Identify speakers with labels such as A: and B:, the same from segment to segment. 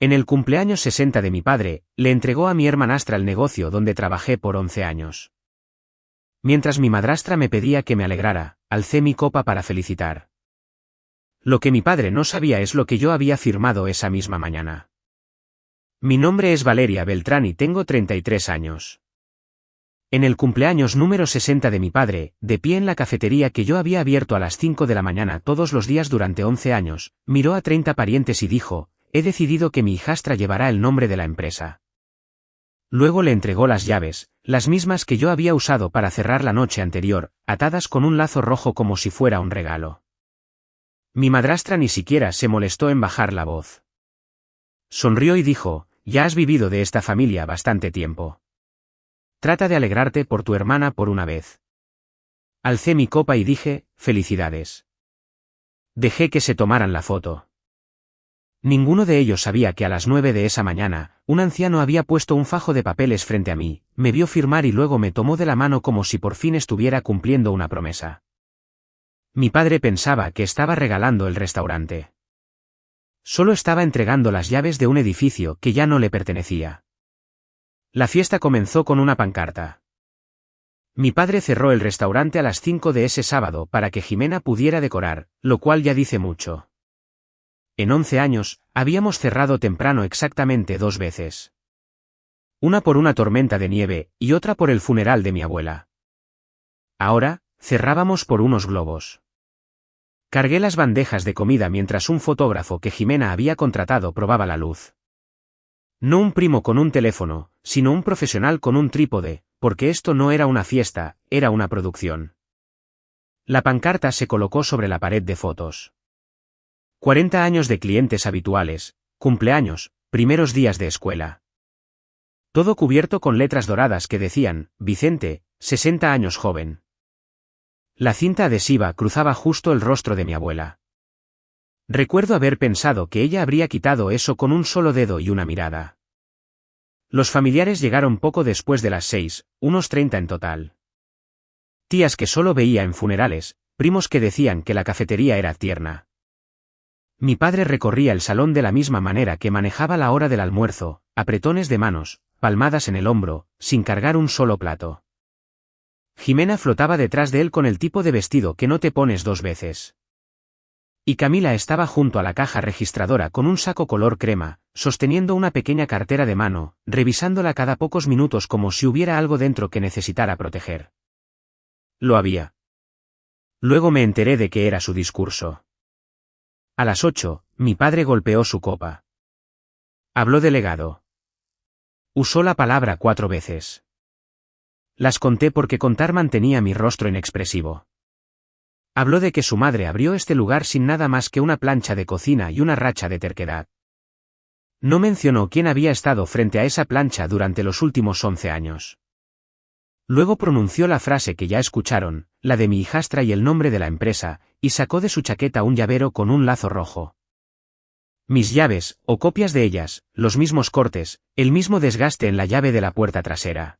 A: En el cumpleaños 60 de mi padre, le entregó a mi hermanastra el negocio donde trabajé por 11 años. Mientras mi madrastra me pedía que me alegrara, alcé mi copa para felicitar. Lo que mi padre no sabía es lo que yo había firmado esa misma mañana. Mi nombre es Valeria Beltrán y tengo 33 años. En el cumpleaños número 60 de mi padre, de pie en la cafetería que yo había abierto a las 5 de la mañana todos los días durante 11 años, miró a 30 parientes y dijo: he decidido que mi hijastra llevará el nombre de la empresa. Luego le entregó las llaves, las mismas que yo había usado para cerrar la noche anterior, atadas con un lazo rojo como si fuera un regalo. Mi madrastra ni siquiera se molestó en bajar la voz. Sonrió y dijo: ya has vivido de esta familia bastante tiempo. Trata de alegrarte por tu hermana por una vez. Alcé mi copa y dije: felicidades. Dejé que se tomaran la foto. Ninguno de ellos sabía que a las 9 de esa mañana, un anciano había puesto un fajo de papeles frente a mí, me vio firmar y luego me tomó de la mano como si por fin estuviera cumpliendo una promesa. Mi padre pensaba que estaba regalando el restaurante. Solo estaba entregando las llaves de un edificio que ya no le pertenecía. La fiesta comenzó con una pancarta. Mi padre cerró el restaurante a las 5 de ese sábado para que Jimena pudiera decorar, lo cual ya dice mucho. En 11 años, habíamos cerrado temprano exactamente 2 veces. Una por una tormenta de nieve, y otra por el funeral de mi abuela. Ahora, cerrábamos por unos globos. Cargué las bandejas de comida mientras un fotógrafo que Jimena había contratado probaba la luz. No un primo con un teléfono, sino un profesional con un trípode, porque esto no era una fiesta, era una producción. La pancarta se colocó sobre la pared de fotos. 40 años de clientes habituales, cumpleaños, primeros días de escuela. Todo cubierto con letras doradas que decían: Vicente, 60 años joven. La cinta adhesiva cruzaba justo el rostro de mi abuela. Recuerdo haber pensado que ella habría quitado eso con un solo dedo y una mirada. Los familiares llegaron poco después de las 6, unos 30 en total. Tías que solo veía en funerales, primos que decían que la cafetería era tierna. Mi padre recorría el salón de la misma manera que manejaba la hora del almuerzo, apretones de manos, palmadas en el hombro, sin cargar un solo plato. Jimena flotaba detrás de él con el tipo de vestido que no te pones 2 veces. Y Camila estaba junto a la caja registradora con un saco color crema, sosteniendo una pequeña cartera de mano, revisándola cada pocos minutos como si hubiera algo dentro que necesitara proteger. Lo había. Luego me enteré de que era su discurso. A las 8, mi padre golpeó su copa. Habló de legado. Usó la palabra 4 veces. Las conté porque contar mantenía mi rostro inexpresivo. Habló de que su madre abrió este lugar sin nada más que una plancha de cocina y una racha de terquedad. No mencionó quién había estado frente a esa plancha durante los últimos 11 años. Luego pronunció la frase que ya escucharon, la de mi hijastra y el nombre de la empresa, y sacó de su chaqueta un llavero con un lazo rojo. Mis llaves, o copias de ellas, los mismos cortes, el mismo desgaste en la llave de la puerta trasera.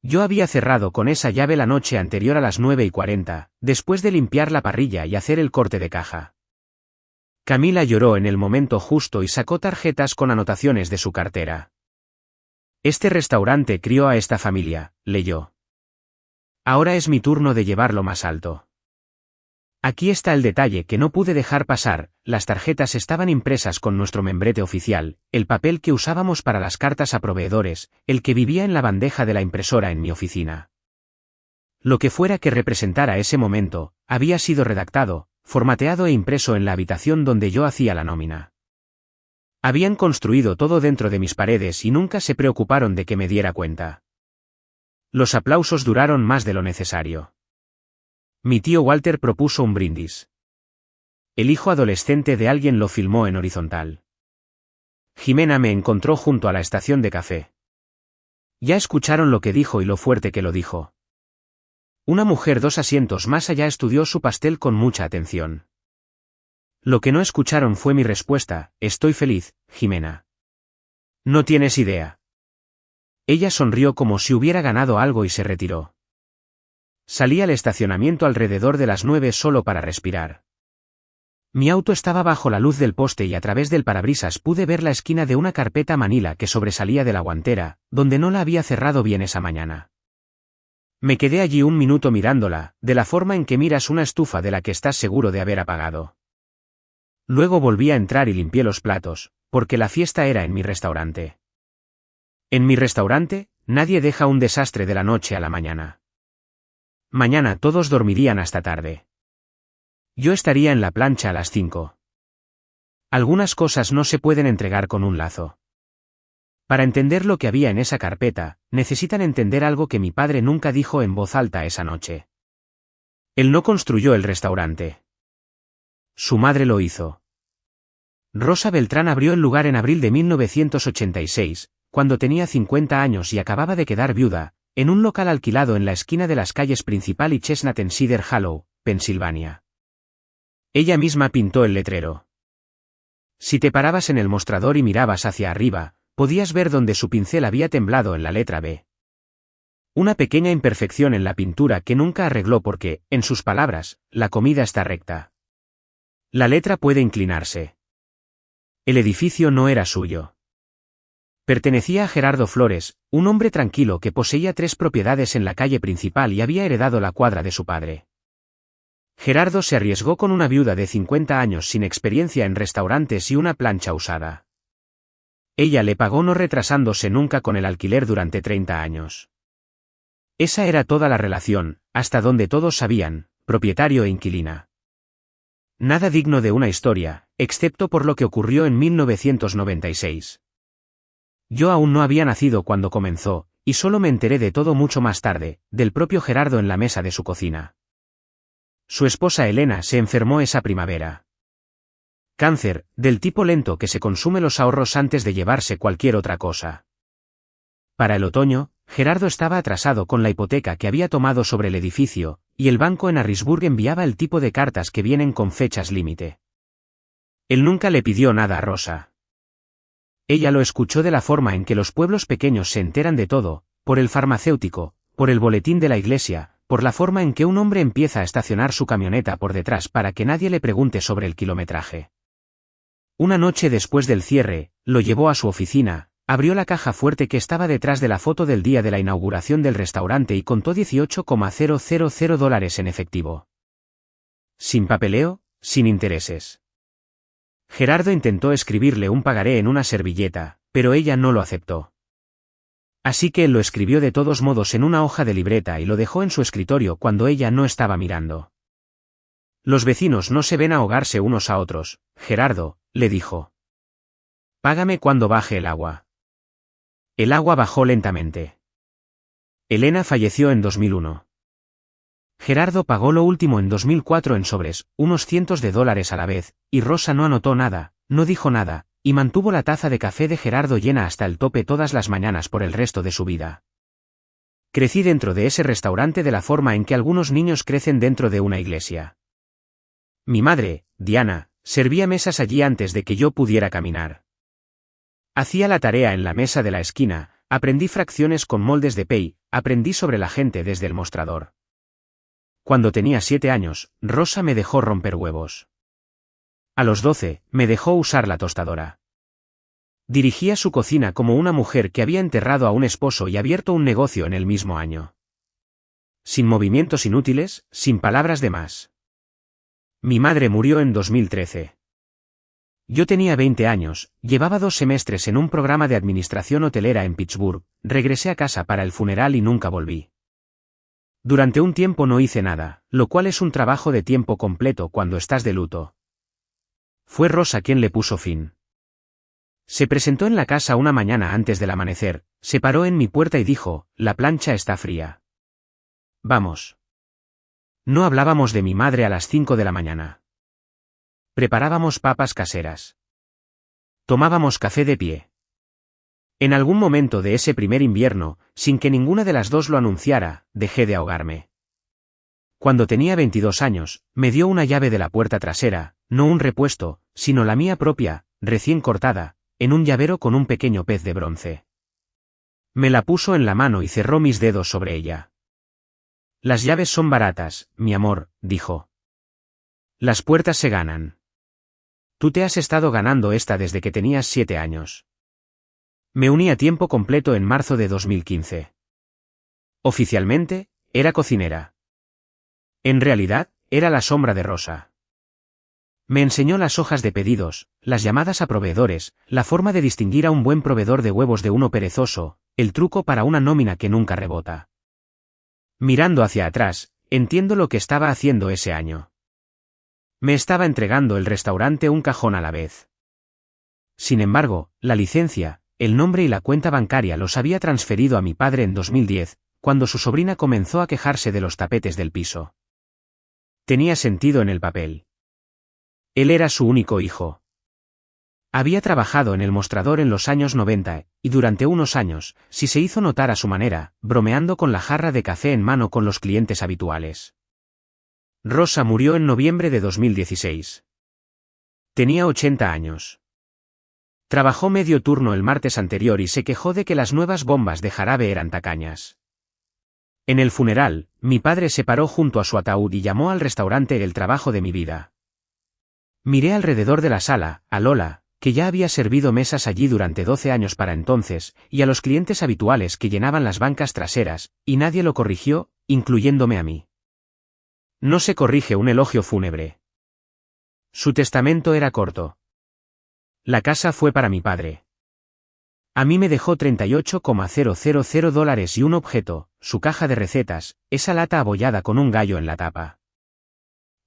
A: Yo había cerrado con esa llave la noche anterior a las 9:40, después de limpiar la parrilla y hacer el corte de caja. Camila lloró en el momento justo y sacó tarjetas con anotaciones de su cartera. Este restaurante crió a esta familia, leyó. Ahora es mi turno de llevarlo más alto. Aquí está el detalle que no pude dejar pasar: las tarjetas estaban impresas con nuestro membrete oficial, el papel que usábamos para las cartas a proveedores, el que vivía en la bandeja de la impresora en mi oficina. Lo que fuera que representara ese momento, había sido redactado, formateado e impreso en la habitación donde yo hacía la nómina. Habían construido todo dentro de mis paredes y nunca se preocuparon de que me diera cuenta. Los aplausos duraron más de lo necesario. Mi tío Walter propuso un brindis. El hijo adolescente de alguien lo filmó en horizontal. Jimena me encontró junto a la estación de café. Ya escucharon lo que dijo y lo fuerte que lo dijo. Una mujer 2 asientos más allá estudió su pastel con mucha atención. Lo que no escucharon fue mi respuesta: estoy feliz, Jimena. No tienes idea. Ella sonrió como si hubiera ganado algo y se retiró. Salí al estacionamiento alrededor de las 9 solo para respirar. Mi auto estaba bajo la luz del poste y a través del parabrisas pude ver la esquina de una carpeta manila que sobresalía de la guantera, donde no la había cerrado bien esa mañana. Me quedé allí un minuto mirándola, de la forma en que miras una estufa de la que estás seguro de haber apagado. Luego volví a entrar y limpié los platos, porque la fiesta era en mi restaurante. En mi restaurante, nadie deja un desastre de la noche a la mañana. Mañana todos dormirían hasta tarde. Yo estaría en la plancha a las 5. Algunas cosas no se pueden entregar con un lazo. Para entender lo que había en esa carpeta, necesitan entender algo que mi padre nunca dijo en voz alta esa noche. Él no construyó el restaurante. Su madre lo hizo. Rosa Beltrán abrió el lugar en abril de 1986, cuando tenía 50 años y acababa de quedar viuda, en un local alquilado en la esquina de las calles Principal y Chestnut en Cedar Hollow, Pensilvania. Ella misma pintó el letrero. Si te parabas en el mostrador y mirabas hacia arriba, podías ver donde su pincel había temblado en la letra B. Una pequeña imperfección en la pintura que nunca arregló porque, en sus palabras, la comida está recta. La letra puede inclinarse. El edificio no era suyo. Pertenecía a Gerardo Flores, un hombre tranquilo que poseía 3 propiedades en la calle Principal y había heredado la cuadra de su padre. Gerardo se arriesgó con una viuda de 50 años sin experiencia en restaurantes y una plancha usada. Ella le pagó no retrasándose nunca con el alquiler durante 30 años. Esa era toda la relación, hasta donde todos sabían, propietario e inquilina. Nada digno de una historia, excepto por lo que ocurrió en 1996. Yo aún no había nacido cuando comenzó, y solo me enteré de todo mucho más tarde, del propio Gerardo en la mesa de su cocina. Su esposa Elena se enfermó esa primavera. Cáncer, del tipo lento que se consume los ahorros antes de llevarse cualquier otra cosa. Para el otoño, Gerardo estaba atrasado con la hipoteca que había tomado sobre el edificio, y el banco en Harrisburg enviaba el tipo de cartas que vienen con fechas límite. Él nunca le pidió nada a Rosa. Ella lo escuchó de la forma en que los pueblos pequeños se enteran de todo, por el farmacéutico, por el boletín de la iglesia, por la forma en que un hombre empieza a estacionar su camioneta por detrás para que nadie le pregunte sobre el kilometraje. Una noche después del cierre, lo llevó a su oficina, abrió la caja fuerte que estaba detrás de la foto del día de la inauguración del restaurante y contó $18,000 en efectivo. Sin papeleo, sin intereses. Gerardo intentó escribirle un pagaré en una servilleta, pero ella no lo aceptó. Así que él lo escribió de todos modos en una hoja de libreta y lo dejó en su escritorio cuando ella no estaba mirando. Los vecinos no se ven ahogarse unos a otros, Gerardo, le dijo. Págame cuando baje el agua. El agua bajó lentamente. Elena falleció en 2001. Gerardo pagó lo último en 2004 en sobres, unos cientos de dólares a la vez, y Rosa no anotó nada, no dijo nada, y mantuvo la taza de café de Gerardo llena hasta el tope todas las mañanas por el resto de su vida. Crecí dentro de ese restaurante de la forma en que algunos niños crecen dentro de una iglesia. Mi madre, Diana, servía mesas allí antes de que yo pudiera caminar. Hacía la tarea en la mesa de la esquina, aprendí fracciones con moldes de pay, aprendí sobre la gente desde el mostrador. Cuando tenía 7 años, Rosa me dejó romper huevos. A los 12, me dejó usar la tostadora. Dirigía su cocina como una mujer que había enterrado a un esposo y abierto un negocio en el mismo año. Sin movimientos inútiles, sin palabras de más. Mi madre murió en 2013. Yo tenía 20 años, llevaba 2 semestres en un programa de administración hotelera en Pittsburgh, regresé a casa para el funeral y nunca volví. Durante un tiempo no hice nada, lo cual es un trabajo de tiempo completo cuando estás de luto. Fue Rosa quien le puso fin. Se presentó en la casa una mañana antes del amanecer, se paró en mi puerta y dijo, la plancha está fría. Vamos. No hablábamos de mi madre a las 5 de la mañana. Preparábamos papas caseras. Tomábamos café de pie. En algún momento de ese primer invierno, sin que ninguna de las dos lo anunciara, dejé de ahogarme. Cuando tenía 22 años, me dio una llave de la puerta trasera, no un repuesto, sino la mía propia, recién cortada, en un llavero con un pequeño pez de bronce. Me la puso en la mano y cerró mis dedos sobre ella. Las llaves son baratas, mi amor, dijo. Las puertas se ganan. Tú te has estado ganando esta desde que tenías 7 años. Me uní a tiempo completo en marzo de 2015. Oficialmente, era cocinera. En realidad, era la sombra de Rosa. Me enseñó las hojas de pedidos, las llamadas a proveedores, la forma de distinguir a un buen proveedor de huevos de uno perezoso, el truco para una nómina que nunca rebota. Mirando hacia atrás, entiendo lo que estaba haciendo ese año. Me estaba entregando el restaurante un cajón a la vez. Sin embargo, la licencia, el nombre y la cuenta bancaria los había transferido a mi padre en 2010, cuando su sobrina comenzó a quejarse de los tapetes del piso. Tenía sentido en el papel. Él era su único hijo. Había trabajado en el mostrador en los años 90, y durante unos años, sí se hizo notar a su manera, bromeando con la jarra de café en mano con los clientes habituales. Rosa murió en noviembre de 2016. Tenía 80 años. Trabajó medio turno el martes anterior y se quejó de que las nuevas bombas de jarabe eran tacañas. En el funeral, mi padre se paró junto a su ataúd y llamó al restaurante el trabajo de mi vida. Miré alrededor de la sala, a Lola, que ya había servido mesas allí durante 12 años para entonces, y a los clientes habituales que llenaban las bancas traseras, y nadie lo corrigió, incluyéndome a mí. No se corrige un elogio fúnebre. Su testamento era corto. La casa fue para mi padre. A mí me dejó $38,000 y un objeto, su caja de recetas, esa lata abollada con un gallo en la tapa.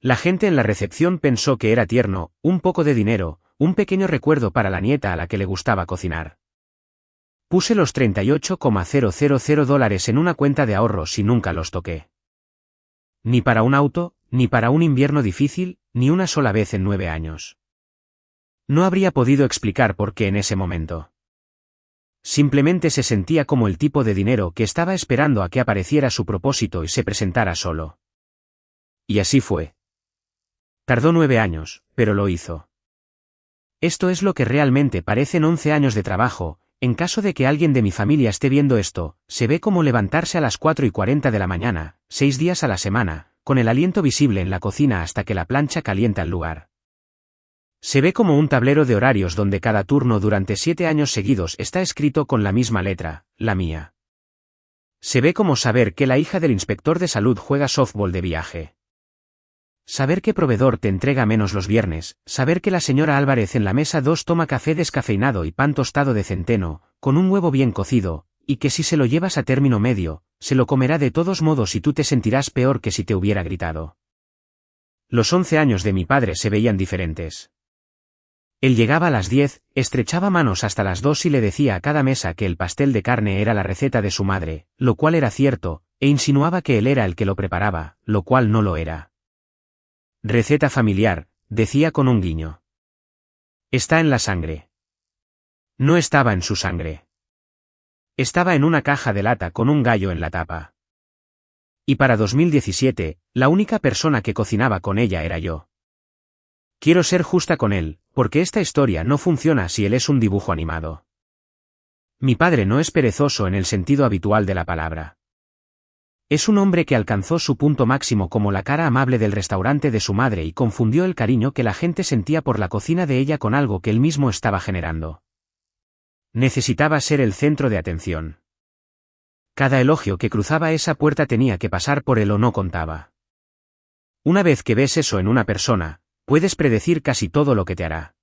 A: La gente en la recepción pensó que era tierno, un poco de dinero, un pequeño recuerdo para la nieta a la que le gustaba cocinar. Puse los $38,000 en una cuenta de ahorros y nunca los toqué. Ni para un auto, ni para un invierno difícil, ni una sola vez en 9 años. No habría podido explicar por qué en ese momento. Simplemente se sentía como el tipo de dinero que estaba esperando a que apareciera su propósito y se presentara solo. Y así fue. Tardó 9 años, pero lo hizo. Esto es lo que realmente parecen 11 años de trabajo. En caso de que alguien de mi familia esté viendo esto, se ve como levantarse a las 4:40 de la mañana, 6 días a la semana, con el aliento visible en la cocina hasta que la plancha calienta el lugar. Se ve como un tablero de horarios donde cada turno durante 7 años seguidos está escrito con la misma letra, la mía. Se ve como saber que la hija del inspector de salud juega softball de viaje. Saber qué proveedor te entrega menos los viernes, saber que la señora Álvarez en la mesa 2 toma café descafeinado y pan tostado de centeno, con un huevo bien cocido, y que si se lo llevas a término medio, se lo comerá de todos modos y tú te sentirás peor que si te hubiera gritado. Los 11 años de mi padre se veían diferentes. Él llegaba a las 10, estrechaba manos hasta las 2 y le decía a cada mesa que el pastel de carne era la receta de su madre, lo cual era cierto, e insinuaba que él era el que lo preparaba, lo cual no lo era. Receta familiar, decía con un guiño. Está en la sangre. No estaba en su sangre. Estaba en una caja de lata con un gallo en la tapa. Y para 2017, la única persona que cocinaba con ella era yo. Quiero ser justa con él, porque esta historia no funciona si él es un dibujo animado. Mi padre no es perezoso en el sentido habitual de la palabra. Es un hombre que alcanzó su punto máximo como la cara amable del restaurante de su madre y confundió el cariño que la gente sentía por la cocina de ella con algo que él mismo estaba generando. Necesitaba ser el centro de atención. Cada elogio que cruzaba esa puerta tenía que pasar por él o no contaba. Una vez que ves eso en una persona, puedes predecir casi todo lo que te hará.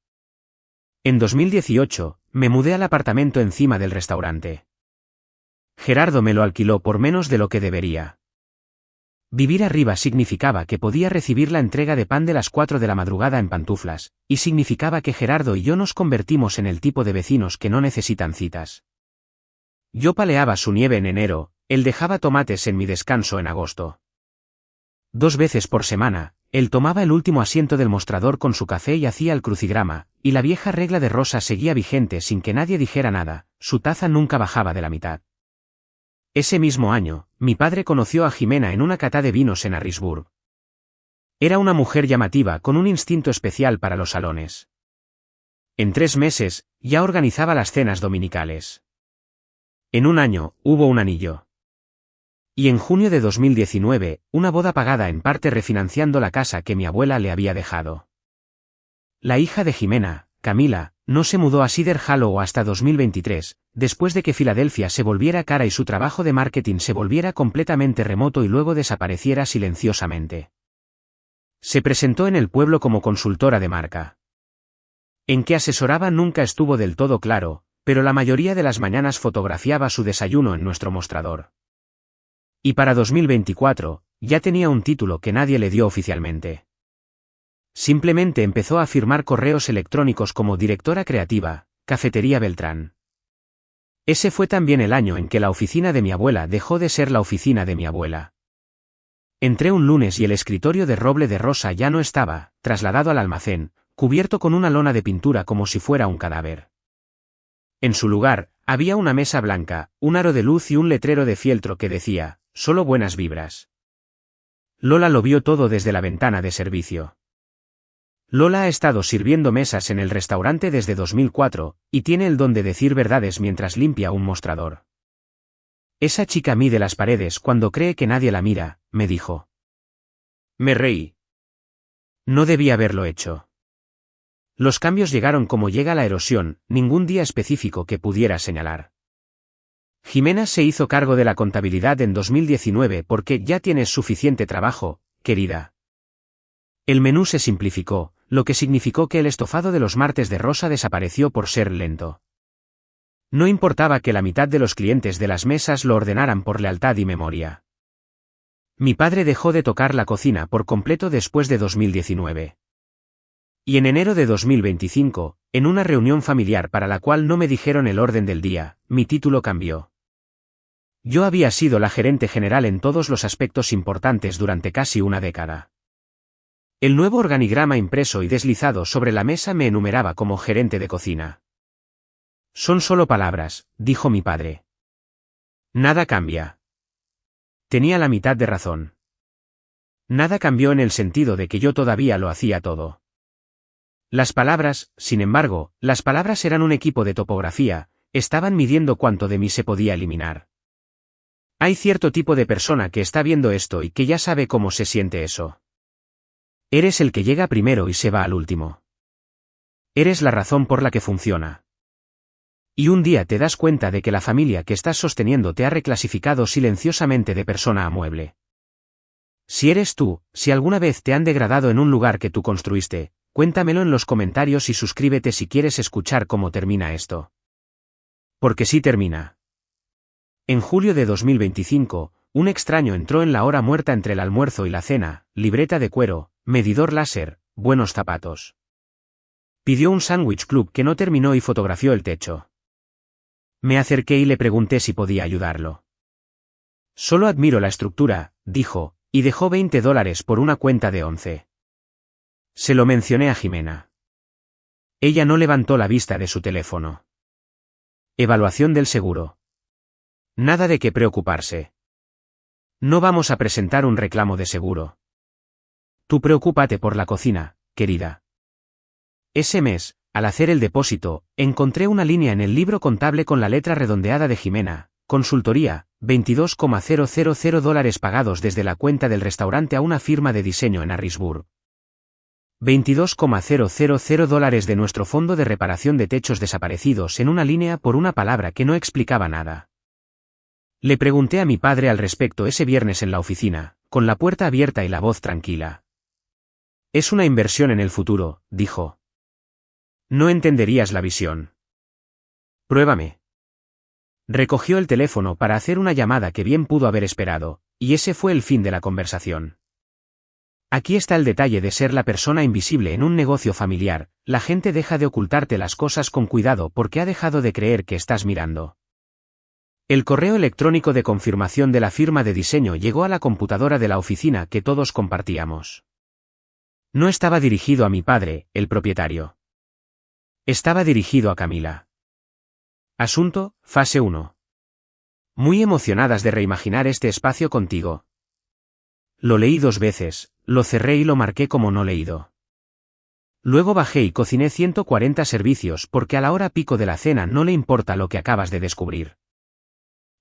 A: En 2018, me mudé al apartamento encima del restaurante. Gerardo me lo alquiló por menos de lo que debería. Vivir arriba significaba que podía recibir la entrega de pan de las 4 de la madrugada en pantuflas, y significaba que Gerardo y yo nos convertimos en el tipo de vecinos que no necesitan citas. Yo paleaba su nieve en enero, él dejaba tomates en mi descanso en agosto. 2 veces por semana, él tomaba el último asiento del mostrador con su café y hacía el crucigrama, y la vieja regla de Rosa seguía vigente sin que nadie dijera nada, su taza nunca bajaba de la mitad. Ese mismo año, mi padre conoció a Jimena en una cata de vinos en Harrisburg. Era una mujer llamativa con un instinto especial para los salones. En 3 meses, ya organizaba las cenas dominicales. En un año, hubo un anillo. Y en junio de 2019, una boda pagada en parte refinanciando la casa que mi abuela le había dejado. La hija de Jimena, Camila, no se mudó a Cedar Hollow hasta 2023, después de que Filadelfia se volviera cara y su trabajo de marketing se volviera completamente remoto y luego desapareciera silenciosamente. Se presentó en el pueblo como consultora de marca. En qué asesoraba nunca estuvo del todo claro, pero la mayoría de las mañanas fotografiaba su desayuno en nuestro mostrador. Y para 2024, ya tenía un título que nadie le dio oficialmente. Simplemente empezó a firmar correos electrónicos como directora creativa, Cafetería Beltrán. Ese fue también el año en que la oficina de mi abuela dejó de ser la oficina de mi abuela. Entré un lunes y el escritorio de roble de rosa ya no estaba, trasladado al almacén, cubierto con una lona de pintura como si fuera un cadáver. En su lugar, había una mesa blanca, un aro de luz y un letrero de fieltro que decía, solo buenas vibras. Lola lo vio todo desde la ventana de servicio. Lola ha estado sirviendo mesas en el restaurante desde 2004, y tiene el don de decir verdades mientras limpia un mostrador. Esa chica mide las paredes cuando cree que nadie la mira, me dijo. Me reí. No debía haberlo hecho. Los cambios llegaron como llega la erosión, ningún día específico que pudiera señalar. Jimena se hizo cargo de la contabilidad en 2019 porque ya tienes suficiente trabajo, querida. El menú se simplificó, lo que significó que el estofado de los martes de rosa desapareció por ser lento. No importaba que la mitad de los clientes de las mesas lo ordenaran por lealtad y memoria. Mi padre dejó de tocar la cocina por completo después de 2019. Y en enero de 2025, en una reunión familiar para la cual no me dijeron el orden del día, mi título cambió. Yo había sido la gerente general en todos los aspectos importantes durante casi una década. El nuevo organigrama impreso y deslizado sobre la mesa me enumeraba como gerente de cocina. Son solo palabras, dijo mi padre. Nada cambia. Tenía la mitad de razón. Nada cambió en el sentido de que yo todavía lo hacía todo. Las palabras, sin embargo, las palabras eran un equipo de topografía, estaban midiendo cuánto de mí se podía eliminar. Hay cierto tipo de persona que está viendo esto y que ya sabe cómo se siente eso. Eres el que llega primero y se va al último. Eres la razón por la que funciona. Y un día te das cuenta de que la familia que estás sosteniendo te ha reclasificado silenciosamente de persona a mueble. Si eres tú, si alguna vez te han degradado en un lugar que tú construiste, cuéntamelo en los comentarios y suscríbete si quieres escuchar cómo termina esto. Porque sí termina. En julio de 2025, un extraño entró en la hora muerta entre el almuerzo y la cena, libreta de cuero, medidor láser, buenos zapatos. Pidió un sándwich club que no terminó y fotografió el techo. Me acerqué y le pregunté si podía ayudarlo. Solo admiro la estructura, dijo, y dejó $20 por una cuenta de 11. Se lo mencioné a Jimena. Ella no levantó la vista de su teléfono. Evaluación del seguro. Nada de qué preocuparse. No vamos a presentar un reclamo de seguro. Tú preocúpate por la cocina, querida. Ese mes, al hacer el depósito, encontré una línea en el libro contable con la letra redondeada de Jimena, consultoría, $22,000 pagados desde la cuenta del restaurante a una firma de diseño en Harrisburg. $22,000 de nuestro fondo de reparación de techos desaparecidos en una línea por una palabra que no explicaba nada. Le pregunté a mi padre al respecto ese viernes en la oficina, con la puerta abierta y la voz tranquila. Es una inversión en el futuro, dijo. No entenderías la visión. Pruébame. Recogió el teléfono para hacer una llamada que bien pudo haber esperado, y ese fue el fin de la conversación. Aquí está el detalle de ser la persona invisible en un negocio familiar, la gente deja de ocultarte las cosas con cuidado porque ha dejado de creer que estás mirando. El correo electrónico de confirmación de la firma de diseño llegó a la computadora de la oficina que todos compartíamos. No estaba dirigido a mi padre, el propietario. Estaba dirigido a Camila. Asunto, fase 1. Muy emocionadas de reimaginar este espacio contigo. Lo leí 2 veces, lo cerré y lo marqué como no leído. Luego bajé y cociné 140 servicios porque a la hora pico de la cena no le importa lo que acabas de descubrir.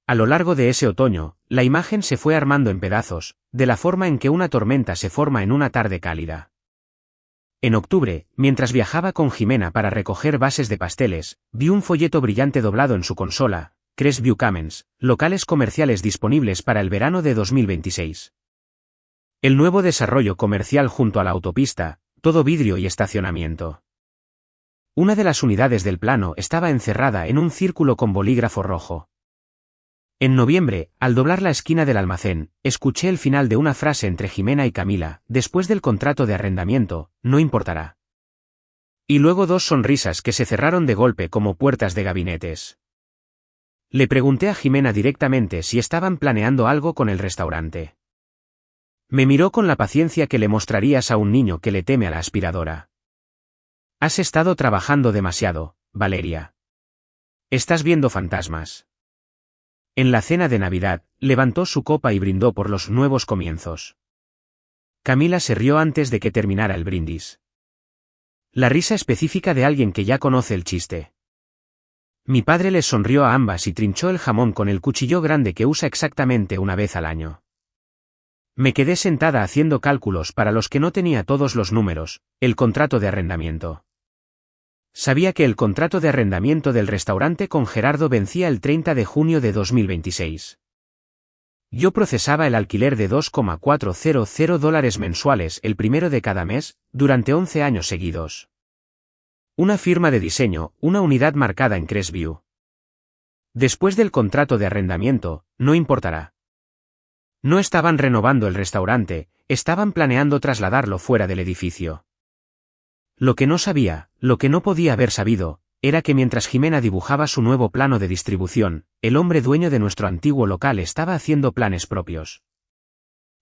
A: A lo largo de ese otoño, la imagen se fue armando en pedazos, de la forma en que una tormenta se forma en una tarde cálida. En octubre, mientras viajaba con Jimena para recoger bases de pasteles, vi un folleto brillante doblado en su consola: Crestview Commons, locales comerciales disponibles para el verano de 2026. El nuevo desarrollo comercial junto a la autopista, todo vidrio y estacionamiento. Una de las unidades del plano estaba encerrada en un círculo con bolígrafo rojo. En noviembre, al doblar la esquina del almacén, escuché el final de una frase entre Jimena y Camila: después del contrato de arrendamiento, no importará. Y luego dos sonrisas que se cerraron de golpe como puertas de gabinetes. Le pregunté a Jimena directamente si estaban planeando algo con el restaurante. Me miró con la paciencia que le mostrarías a un niño que le teme a la aspiradora. Has estado trabajando demasiado, Valeria. Estás viendo fantasmas. En la cena de Navidad, levantó su copa y brindó por los nuevos comienzos. Camila se rió antes de que terminara el brindis. La risa específica de alguien que ya conoce el chiste. Mi padre les sonrió a ambas y trinchó el jamón con el cuchillo grande que usa exactamente una vez al año. Me quedé sentada haciendo cálculos para los que no tenía todos los números: el contrato de arrendamiento. Sabía que el contrato de arrendamiento del restaurante con Gerardo vencía el 30 de junio de 2026. Yo procesaba el alquiler de $2,400 mensuales el primero de cada mes, durante 11 años seguidos. Una firma de diseño, una unidad marcada en Crestview. Después del contrato de arrendamiento, no importará. No estaban renovando el restaurante, estaban planeando trasladarlo fuera del edificio. Lo que no sabía, lo que no podía haber sabido, era que mientras Jimena dibujaba su nuevo plano de distribución, el hombre dueño de nuestro antiguo local estaba haciendo planes propios.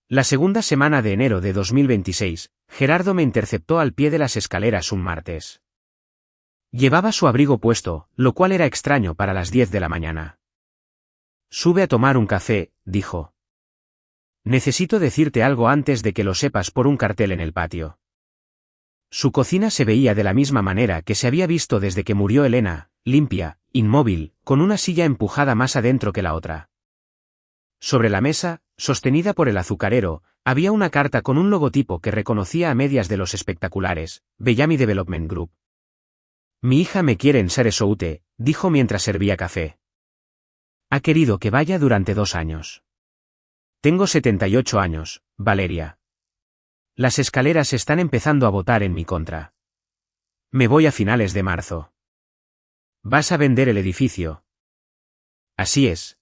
A: La segunda semana de enero de 2026, Gerardo me interceptó al pie de las escaleras un martes. Llevaba su abrigo puesto, lo cual era extraño para las 10 de la mañana. Sube a tomar un café, dijo. Necesito decirte algo antes de que lo sepas por un cartel en el patio. Su cocina se veía de la misma manera que se había visto desde que murió Elena, limpia, inmóvil, con una silla empujada más adentro que la otra. Sobre la mesa, sostenida por el azucarero, había una carta con un logotipo que reconocía a medias de los espectaculares: Bellamy Development Group. Mi hija me quiere en Sarasota, dijo mientras servía café. Ha querido que vaya durante 2 años. Tengo 78 años, Valeria. Las escaleras están empezando a votar en mi contra. Me voy a finales de marzo. ¿Vas a vender el edificio? Así es.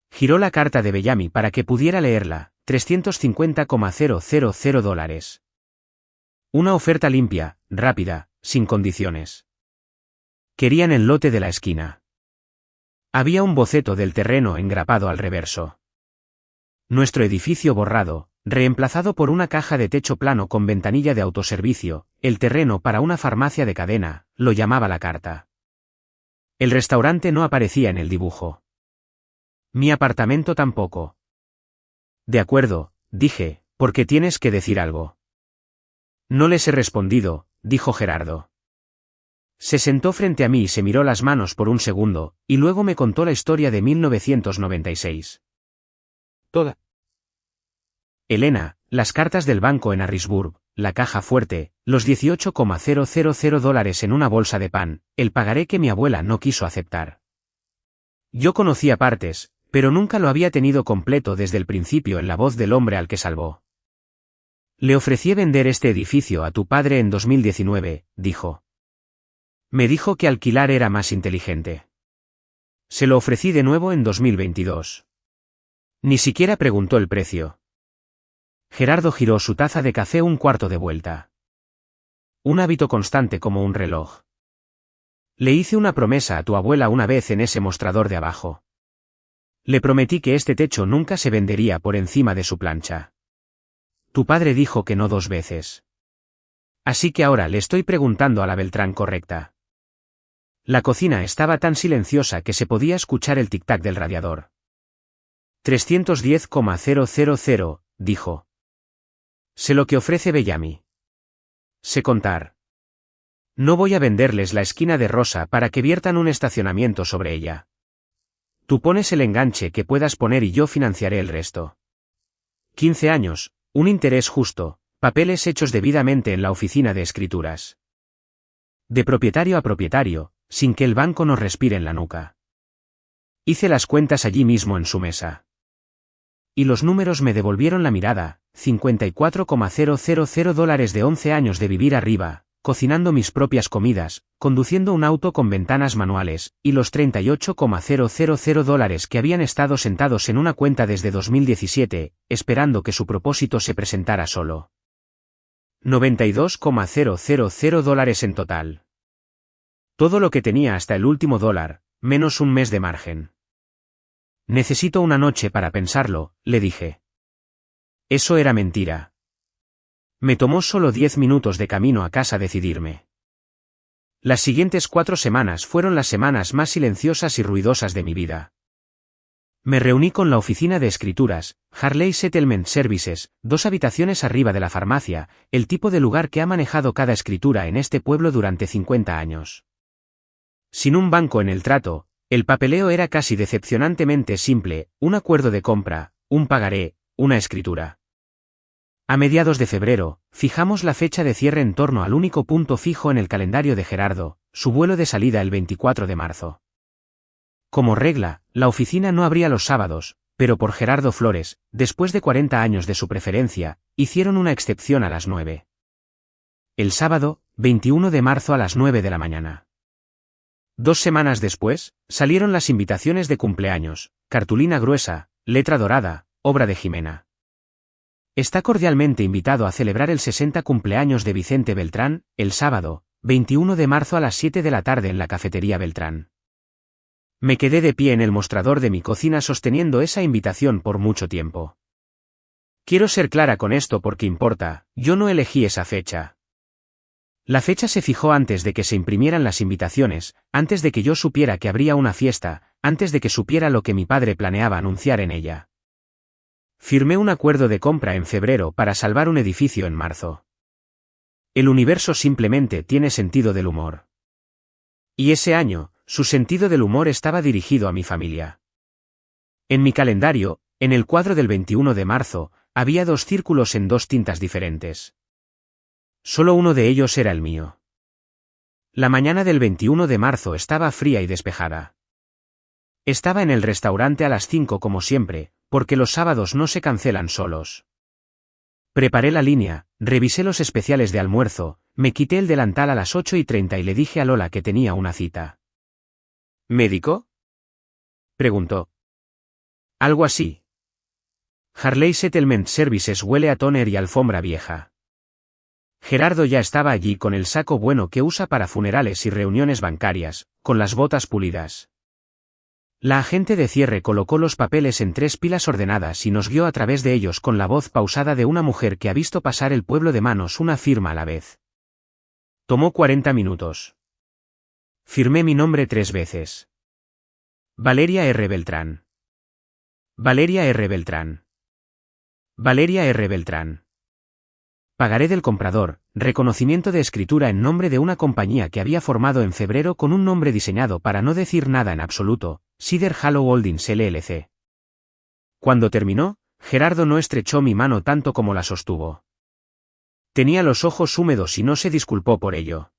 A: Giró la carta de Bellamy para que pudiera leerla: $350,000. Una oferta limpia, rápida, sin condiciones. Querían el lote de la esquina. Había un boceto del terreno engrapado al reverso. Nuestro edificio borrado, reemplazado por una caja de techo plano con ventanilla de autoservicio, el terreno para una farmacia de cadena, lo llamaba la carta. El restaurante no aparecía en el dibujo. Mi apartamento tampoco. De acuerdo, dije, porque tienes que decir algo. No les he respondido, dijo Gerardo. Se sentó frente a mí y se miró las manos por un segundo, y luego me contó la historia de 1996. Toda. Elena, las cartas del banco en Harrisburg, la caja fuerte, los $18,000 en una bolsa de pan, el pagaré que mi abuela no quiso aceptar. Yo conocía partes, pero nunca lo había tenido completo desde el principio en la voz del hombre al que salvó. Le ofrecí vender este edificio a tu padre en 2019, dijo. Me dijo que alquilar era más inteligente. Se lo ofrecí de nuevo en 2022. Ni siquiera preguntó el precio. Gerardo giró su taza de café un cuarto de vuelta. Un hábito constante como un reloj. Le hice una promesa a tu abuela una vez en ese mostrador de abajo. Le prometí que este techo nunca se vendería por encima de su plancha. Tu padre dijo que no 2 veces. Así que ahora le estoy preguntando a la Beltrán correcta. La cocina estaba tan silenciosa que se podía escuchar el tic-tac del radiador. 310,000, dijo. Sé lo que ofrece Bellamy. Sé contar. No voy a venderles la esquina de Rosa para que viertan un estacionamiento sobre ella. Tú pones el enganche que puedas poner y yo financiaré el resto. 15 años, un interés justo, Papeles hechos debidamente en la oficina de escrituras. De propietario a propietario, sin que el banco nos respire en la nuca. Hice las cuentas allí mismo en su mesa. Y los números me devolvieron la mirada: $54,000 de 11 años de vivir arriba, cocinando mis propias comidas, conduciendo un auto con ventanas manuales, y los $38,000 que habían estado sentados en una cuenta desde 2017, esperando que su propósito se presentara solo. $92,000 en total. Todo lo que tenía hasta el último dólar, menos un mes de margen. Necesito una noche para pensarlo, le dije. Eso era mentira. Me tomó solo 10 minutos de camino a casa decidirme. Las siguientes 4 semanas fueron las semanas más silenciosas y ruidosas de mi vida. Me reuní con la oficina de escrituras, Harley Settlement Services, 2 habitaciones arriba de la farmacia, el tipo de lugar que ha manejado cada escritura en este pueblo durante 50 años. Sin un banco en el trato, el papeleo era casi decepcionantemente simple: un acuerdo de compra, un pagaré, una escritura. A mediados de febrero, fijamos la fecha de cierre en torno al único punto fijo en el calendario de Gerardo, su vuelo de salida el 24 de marzo. Como regla, la oficina no abría los sábados, pero por Gerardo Flores, después de 40 años de su preferencia, hicieron una excepción a las 9. El sábado, 21 de marzo a las 9 de la mañana. 2 semanas después, salieron las invitaciones de cumpleaños, cartulina gruesa, letra dorada, obra de Jimena. Está cordialmente invitado a celebrar el 60 cumpleaños de Vicente Beltrán, el sábado, 21 de marzo a las 7 de la tarde en la cafetería Beltrán. Me quedé de pie en el mostrador de mi cocina sosteniendo esa invitación por mucho tiempo. Quiero ser clara con esto porque importa: yo no elegí esa fecha. La fecha se fijó antes de que se imprimieran las invitaciones, antes de que yo supiera que habría una fiesta, antes de que supiera lo que mi padre planeaba anunciar en ella. Firmé un acuerdo de compra en febrero para salvar un edificio en marzo. El universo simplemente tiene sentido del humor. Y ese año, su sentido del humor estaba dirigido a mi familia. En mi calendario, en el cuadro del 21 de marzo, había 2 círculos en 2 tintas diferentes. Solo uno de ellos era el mío. La mañana del 21 de marzo estaba fría y despejada. Estaba en el restaurante a las 5 como siempre, porque los sábados no se cancelan solos. Preparé la línea, revisé los especiales de almuerzo, me quité el delantal a las 8:30 y le dije a Lola que tenía una cita. ¿Médico?, preguntó. Algo así. Harley Settlement Services huele a tóner y alfombra vieja. Gerardo ya estaba allí con el saco bueno que usa para funerales y reuniones bancarias, con las botas pulidas. La agente de cierre colocó los papeles en 3 pilas ordenadas y nos guió a través de ellos con la voz pausada de una mujer que ha visto pasar el pueblo de manos una firma a la vez. Tomó 40 minutos. Firmé mi nombre 3 veces. Valeria R. Beltrán. Valeria R. Beltrán. Valeria R. Beltrán. Pagaré del comprador, reconocimiento de escritura en nombre de una compañía que había formado en febrero con un nombre diseñado para no decir nada en absoluto: Cedar Hollow Holdings LLC. Cuando terminó, Gerardo no estrechó mi mano tanto como la sostuvo. Tenía los ojos húmedos y no se disculpó por ello.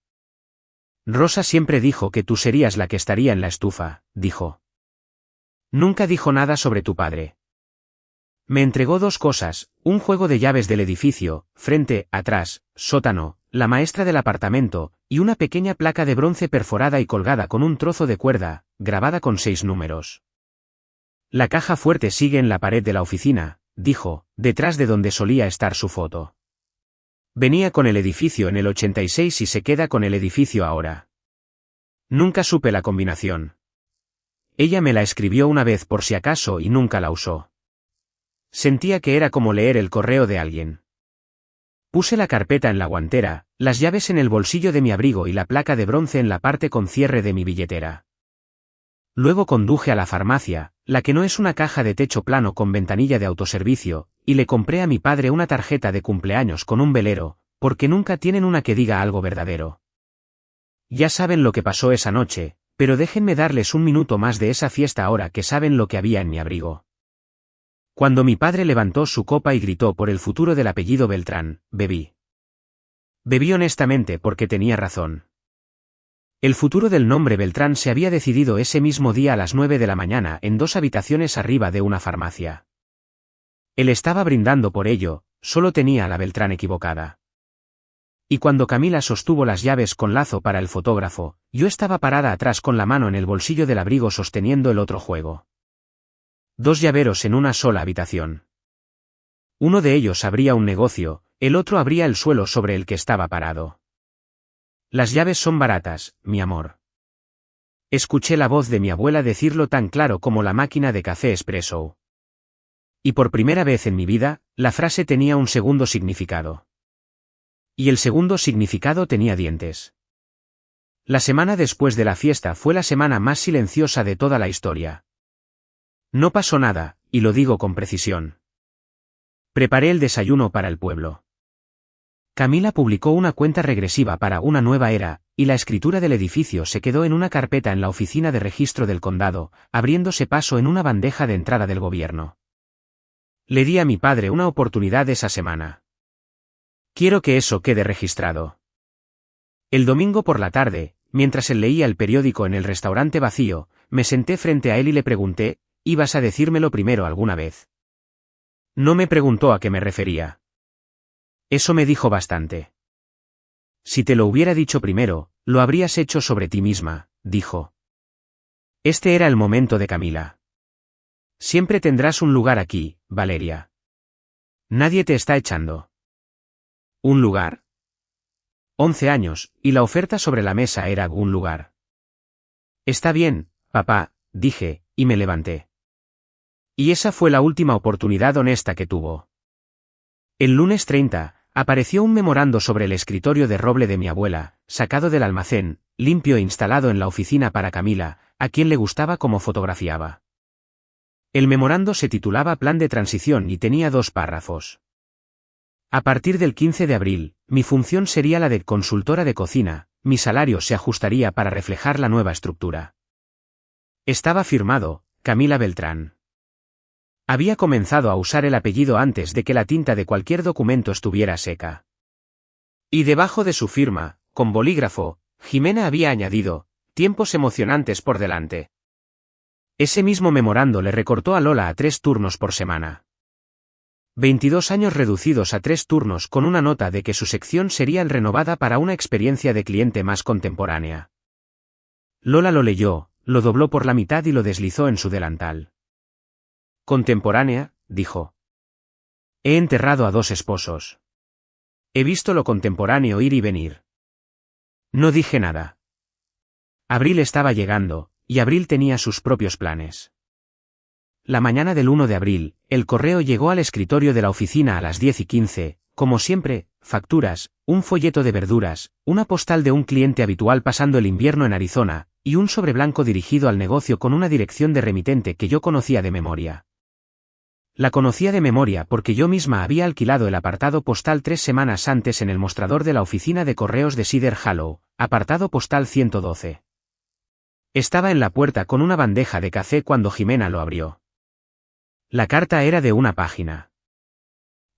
A: Rosa siempre dijo que tú serías la que estaría en la estufa, dijo. Nunca dijo nada sobre tu padre. Me entregó 2 cosas: un juego de llaves del edificio, frente, atrás, sótano, la maestra del apartamento, y una pequeña placa de bronce perforada y colgada con un trozo de cuerda, grabada con 6 números. La caja fuerte sigue en la pared de la oficina, dijo, detrás de donde solía estar su foto. Venía con el edificio en el 86 y se queda con el edificio ahora. Nunca supe la combinación. Ella me la escribió una vez por si acaso y nunca la usó. Sentía que era como leer el correo de alguien. Puse la carpeta en la guantera, las llaves en el bolsillo de mi abrigo y la placa de bronce en la parte con cierre de mi billetera. Luego conduje a la farmacia, la que no es una caja de techo plano con ventanilla de autoservicio, y le compré a mi padre una tarjeta de cumpleaños con un velero, porque nunca tienen una que diga algo verdadero. Ya saben lo que pasó esa noche, pero déjenme darles un minuto más de esa fiesta ahora que saben lo que había en mi abrigo. Cuando mi padre levantó su copa y gritó por el futuro del apellido Beltrán, bebí. Bebí honestamente porque tenía razón. El futuro del nombre Beltrán se había decidido ese mismo día a las 9 de la mañana en 2 habitaciones arriba de una farmacia. Él estaba brindando por ello, solo tenía a la Beltrán equivocada. Y cuando Camila sostuvo las llaves con lazo para el fotógrafo, yo estaba parada atrás con la mano en el bolsillo del abrigo sosteniendo el otro juego. 2 llaveros en una sola habitación. Uno de ellos abría un negocio, el otro abría el suelo sobre el que estaba parado. Las llaves son baratas, mi amor. Escuché la voz de mi abuela decirlo tan claro como la máquina de café expreso. Y por primera vez en mi vida, la frase tenía un segundo significado. Y el segundo significado tenía dientes. La semana después de la fiesta fue la semana más silenciosa de toda la historia. No pasó nada, y lo digo con precisión. Preparé el desayuno para el pueblo. Camila publicó una cuenta regresiva para una nueva era, y la escritura del edificio se quedó en una carpeta en la oficina de registro del condado, abriéndose paso en una bandeja de entrada del gobierno. Le di a mi padre una oportunidad esa semana. Quiero que eso quede registrado. El domingo por la tarde, mientras él leía el periódico en el restaurante vacío, me senté frente a él y le pregunté, ¿ibas a decírmelo primero alguna vez? No me preguntó a qué me refería. Eso me dijo bastante. Si te lo hubiera dicho primero, lo habrías hecho sobre ti misma, dijo. Este era el momento de Camila. Siempre tendrás un lugar aquí, Valeria. Nadie te está echando. ¿Un lugar? 11 años, y la oferta sobre la mesa era un lugar. Está bien, papá, dije, y me levanté. Y esa fue la última oportunidad honesta que tuvo. El lunes 30, apareció un memorando sobre el escritorio de roble de mi abuela, sacado del almacén, limpio e instalado en la oficina para Camila, a quien le gustaba cómo fotografiaba. El memorando se titulaba Plan de Transición y tenía 2 párrafos. A partir del 15 de abril, mi función sería la de consultora de cocina, mi salario se ajustaría para reflejar la nueva estructura. Estaba firmado, Camila Beltrán. Había comenzado a usar el apellido antes de que la tinta de cualquier documento estuviera seca. Y debajo de su firma, con bolígrafo, Jimena había añadido, tiempos emocionantes por delante. Ese mismo memorando le recortó a Lola a 3 turnos por semana. 22 años reducidos a 3 turnos con una nota de que su sección sería el renovada para una experiencia de cliente más contemporánea. Lola lo leyó, lo dobló por la mitad y lo deslizó en su delantal. Contemporánea, dijo. He enterrado a 2 esposos. He visto lo contemporáneo ir y venir. No dije nada. Abril estaba llegando, y Abril tenía sus propios planes. La mañana del 1 de abril, el correo llegó al escritorio de la oficina a las 10:15, como siempre, facturas, un folleto de verduras, una postal de un cliente habitual pasando el invierno en Arizona, y un sobre blanco dirigido al negocio con una dirección de remitente que yo conocía de memoria. La conocía de memoria porque yo misma había alquilado el apartado postal 3 semanas antes en el mostrador de la oficina de correos de Cedar Hollow, apartado postal 112. Estaba en la puerta con una bandeja de café cuando Jimena lo abrió. La carta era de 1 página.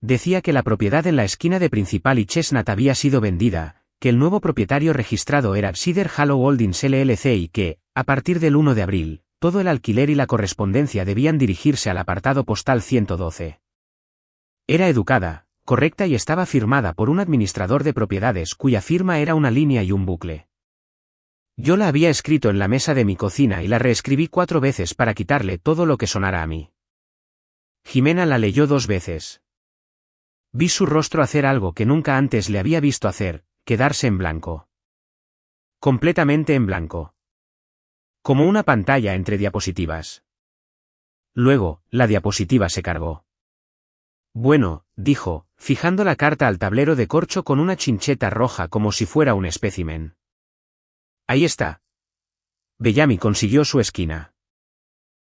A: Decía que la propiedad en la esquina de Principal y Chestnut había sido vendida, que el nuevo propietario registrado era Cedar Hollow Holdings LLC y que, a partir del 1 de abril, todo el alquiler y la correspondencia debían dirigirse al apartado postal 112. Era educada, correcta y estaba firmada por un administrador de propiedades cuya firma era una línea y un bucle. Yo la había escrito en la mesa de mi cocina y la reescribí 4 veces para quitarle todo lo que sonara a mí. Jimena la leyó 2 veces. Vi su rostro hacer algo que nunca antes le había visto hacer, quedarse en blanco. Completamente en blanco. Como una pantalla entre diapositivas. Luego, la diapositiva se cargó. Bueno, dijo, fijando la carta al tablero de corcho con una chincheta roja como si fuera un espécimen. Ahí está. Bellamy consiguió su esquina.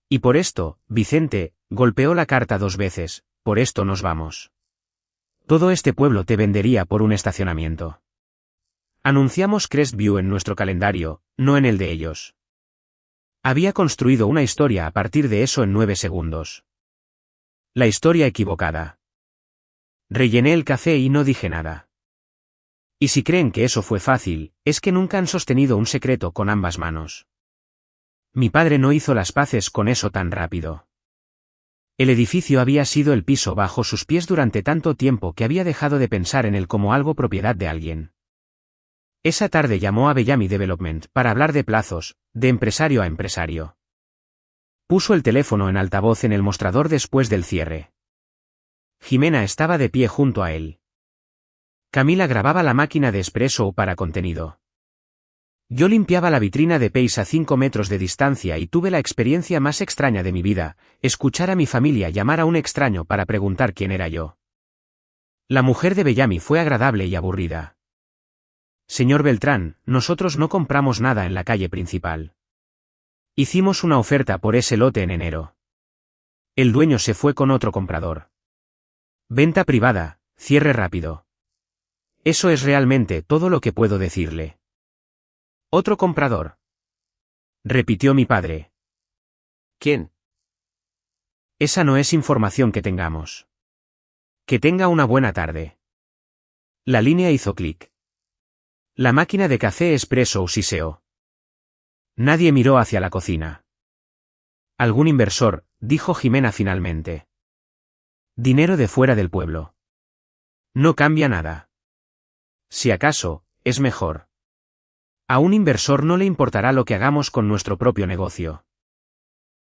A: Y por esto, Vicente, golpeó la carta 2 veces, por esto nos vamos. Todo este pueblo te vendería por un estacionamiento. Anunciamos Crestview en nuestro calendario, no en el de ellos. Había construido una historia a partir de eso en 9 segundos. La historia equivocada. Rellené el café y no dije nada. Y si creen que eso fue fácil, es que nunca han sostenido un secreto con ambas manos. Mi padre no hizo las paces con eso tan rápido. El edificio había sido el piso bajo sus pies durante tanto tiempo que había dejado de pensar en él como algo propiedad de alguien. Esa tarde llamó a Bellamy Development para hablar de plazos, de empresario a empresario. Puso el teléfono en altavoz en el mostrador después del cierre. Jimena estaba de pie junto a él. Camila grababa la máquina de espresso para contenido. Yo limpiaba la vitrina de Pace a 5 metros de distancia y tuve la experiencia más extraña de mi vida, escuchar a mi familia llamar a un extraño para preguntar quién era yo. La mujer de Bellamy fue agradable y aburrida. Señor Beltrán, nosotros no compramos nada en la calle principal. Hicimos una oferta por ese lote en enero. El dueño se fue con otro comprador. Venta privada, cierre rápido. Eso es realmente todo lo que puedo decirle. Otro comprador. Repitió mi padre.
B: ¿Quién?
A: Esa no es información que tengamos. Que tenga una buena tarde. La línea hizo clic. La máquina de café expreso siseó. Nadie miró hacia la cocina. Algún inversor, dijo Jimena finalmente. Dinero de fuera del pueblo. No cambia nada. Si acaso, es mejor. A un inversor no le importará lo que hagamos con nuestro propio negocio.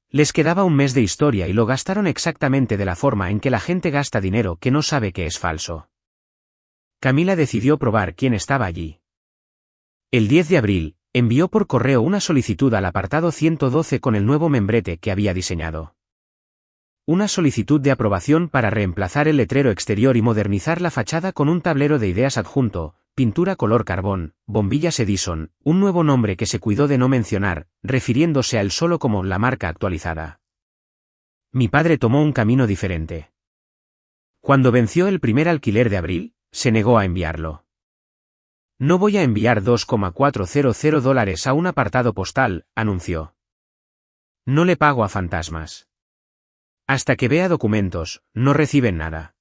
A: Les quedaba un mes de historia y lo gastaron exactamente de la forma en que la gente gasta dinero que no sabe que es falso. Camila decidió probar quién estaba allí. El 10 de abril, envió por correo una solicitud al apartado 112 con el nuevo membrete que había diseñado. Una solicitud de aprobación para reemplazar el letrero exterior y modernizar la fachada con un tablero de ideas adjunto, pintura color carbón, bombillas Edison, un nuevo nombre que se cuidó de no mencionar, refiriéndose a él solo como la marca actualizada. Mi padre tomó un camino diferente. Cuando venció el primer alquiler de abril, se negó a enviarlo. No voy a enviar $2,400 a un apartado postal, anunció. No le pago a fantasmas. Hasta que vea documentos, no reciben nada.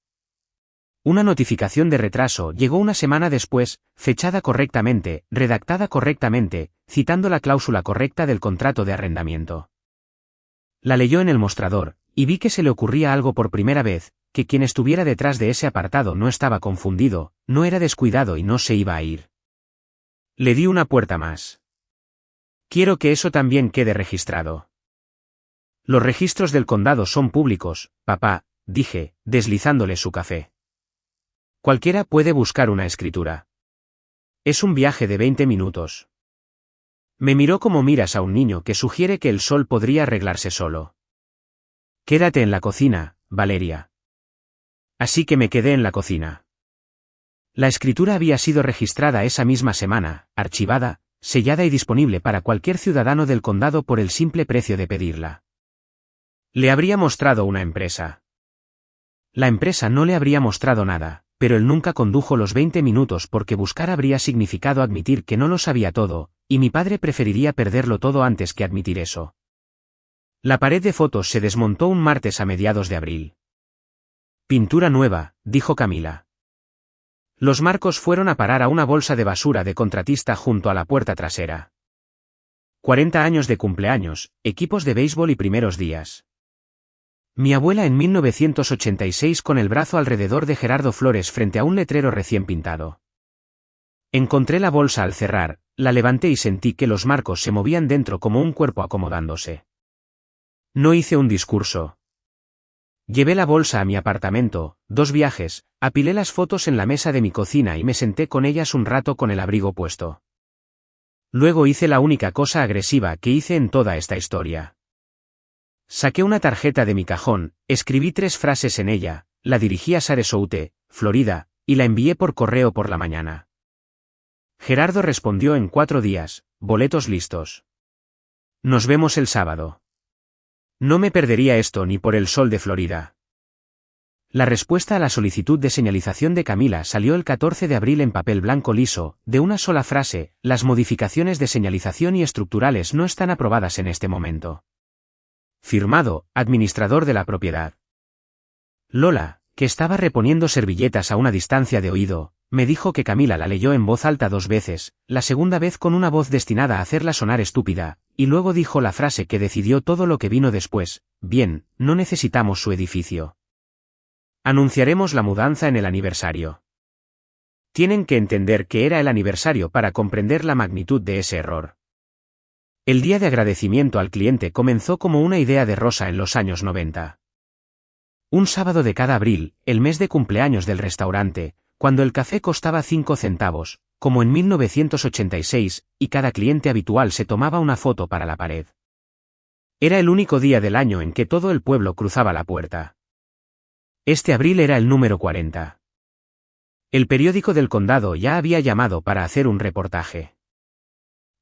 A: Una notificación de retraso llegó una semana después, fechada correctamente, redactada correctamente, citando la cláusula correcta del contrato de arrendamiento. La leyó en el mostrador, y vi que se le ocurría algo por primera vez, que quien estuviera detrás de ese apartado no estaba confundido, no era descuidado y no se iba a ir. Le di una puerta más. Quiero que eso también quede registrado. Los registros del condado son públicos, papá, dije, deslizándole su café. Cualquiera puede buscar una escritura. Es un viaje de 20 minutos. Me miró como miras a un niño que sugiere que el sol podría arreglarse solo. Quédate en la cocina, Valeria. Así que me quedé en la cocina. La escritura había sido registrada esa misma semana, archivada, sellada y disponible para cualquier ciudadano del condado por el simple precio de pedirla. Le habría mostrado una empresa. La empresa no le habría mostrado nada, pero él nunca condujo los 20 minutos porque buscar habría significado admitir que no lo sabía todo, y mi padre preferiría perderlo todo antes que admitir eso. La pared de fotos se desmontó un martes a mediados de abril. Pintura nueva, dijo Camila. Los marcos fueron a parar a una bolsa de basura de contratista junto a la puerta trasera. 40 años de cumpleaños, equipos de béisbol y primeros días. Mi abuela en 1986 con el brazo alrededor de Gerardo Flores frente a un letrero recién pintado. Encontré la bolsa al cerrar, la levanté y sentí que los marcos se movían dentro como un cuerpo acomodándose. No hice un discurso. Llevé la bolsa a mi apartamento, 2 viajes, apilé las fotos en la mesa de mi cocina y me senté con ellas un rato con el abrigo puesto. Luego hice la única cosa agresiva que hice en toda esta historia. Saqué una tarjeta de mi cajón, escribí 3 frases en ella, la dirigí a Sarasota, Florida, y la envié por correo por la mañana. Gerardo respondió en 4 días, boletos listos. Nos vemos el sábado. No me perdería esto ni por el sol de Florida. La respuesta a la solicitud de señalización de Camila salió el 14 de abril en papel blanco liso, de una sola frase: las modificaciones de señalización y estructurales no están aprobadas en este momento. Firmado, administrador de la propiedad. Lola, que estaba reponiendo servilletas a una distancia de oído, me dijo que Camila la leyó en voz alta 2 veces, la segunda vez con una voz destinada a hacerla sonar estúpida, y luego dijo la frase que decidió todo lo que vino después: bien, no necesitamos su edificio. Anunciaremos la mudanza en el aniversario. Tienen que entender que era el aniversario para comprender la magnitud de ese error. El día de agradecimiento al cliente comenzó como una idea de Rosa en los años 90. Un sábado de cada abril, el mes de cumpleaños del restaurante, cuando el café costaba 5 centavos, como en 1986, y cada cliente habitual se tomaba una foto para la pared. Era el único día del año en que todo el pueblo cruzaba la puerta. Este abril era el número 40. El periódico del condado ya había llamado para hacer un reportaje.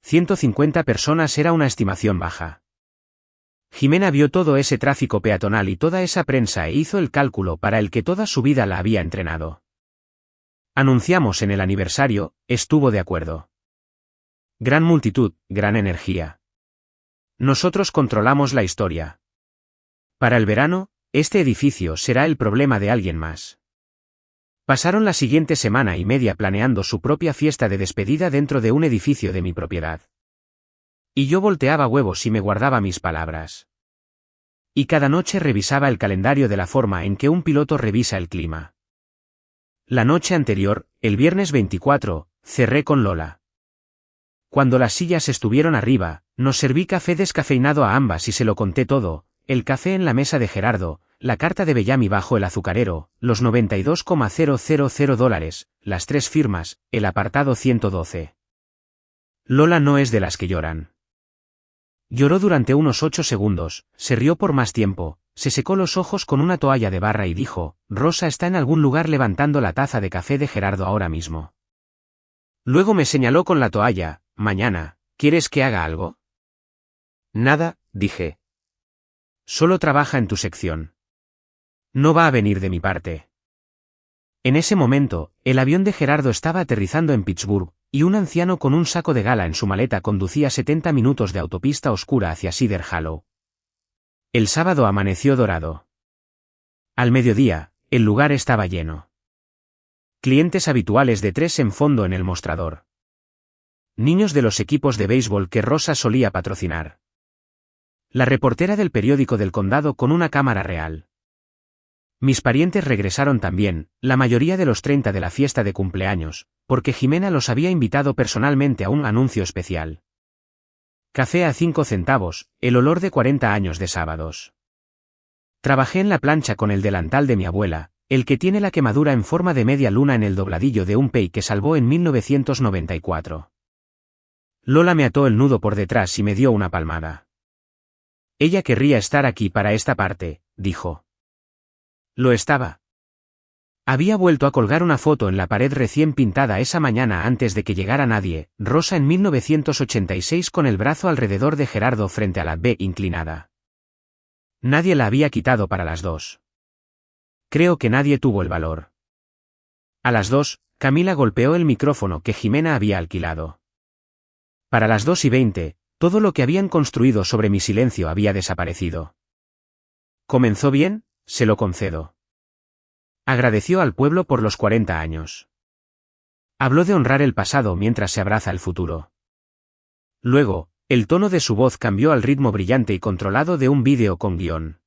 A: 150 personas era una estimación baja. Jimena vio todo ese tráfico peatonal y toda esa prensa e hizo el cálculo para el que toda su vida la había entrenado. Anunciamos en el aniversario, estuvo de acuerdo. Gran multitud, gran energía. Nosotros controlamos la historia. Para el verano, este edificio será el problema de alguien más. Pasaron la siguiente semana y media planeando su propia fiesta de despedida dentro de un edificio de mi propiedad. Y yo volteaba huevos y me guardaba mis palabras. Y cada noche revisaba el calendario de la forma en que un piloto revisa el clima. La noche anterior, el viernes 24, cerré con Lola. Cuando las sillas estuvieron arriba, nos serví café descafeinado a ambas y se lo conté todo: el café en la mesa de Gerardo, la carta de Bellamy bajo el azucarero, los $92,000, las 3 firmas, el apartado 112. Lola no es de las que lloran. Lloró durante unos 8 segundos, se rió por más tiempo, se secó los ojos con una toalla de barra y dijo: Rosa está en algún lugar levantando la taza de café de Gerardo ahora mismo. Luego me señaló con la toalla: mañana, ¿quieres que haga algo? Nada, dije. Solo trabaja en tu sección. No va a venir de mi parte. En ese momento, el avión de Gerardo estaba aterrizando en Pittsburgh, y un anciano con un saco de gala en su maleta conducía 70 minutos de autopista oscura hacia Cedar Hollow. El sábado amaneció dorado. Al mediodía, el lugar estaba lleno. Clientes habituales de 3 en fondo en el mostrador. Niños de los equipos de béisbol que Rosa solía patrocinar. La reportera del periódico del condado con una cámara real. Mis parientes regresaron también, la mayoría de los 30 de la fiesta de cumpleaños, porque Jimena los había invitado personalmente a un anuncio especial. Café a 5 centavos, el olor de 40 años de sábados. Trabajé en la plancha con el delantal de mi abuela, el que tiene la quemadura en forma de media luna en el dobladillo de un pey que salvó en 1994. Lola me ató el nudo por detrás y me dio una palmada. Ella querría estar aquí para esta parte, dijo. Lo estaba. Había vuelto a colgar una foto en la pared recién pintada esa mañana antes de que llegara nadie, Rosa en 1986 con el brazo alrededor de Gerardo frente a la B inclinada. Nadie la había quitado para las 2. Creo que nadie tuvo el valor. A las 2, Camila golpeó el micrófono que Jimena había alquilado. Para las 2:20, todo lo que habían construido sobre mi silencio había desaparecido. ¿Comenzó bien? Se lo concedo. Agradeció al pueblo por los 40 años. Habló de honrar el pasado mientras se abraza el futuro. Luego, el tono de su voz cambió al ritmo brillante y controlado de un vídeo con guión.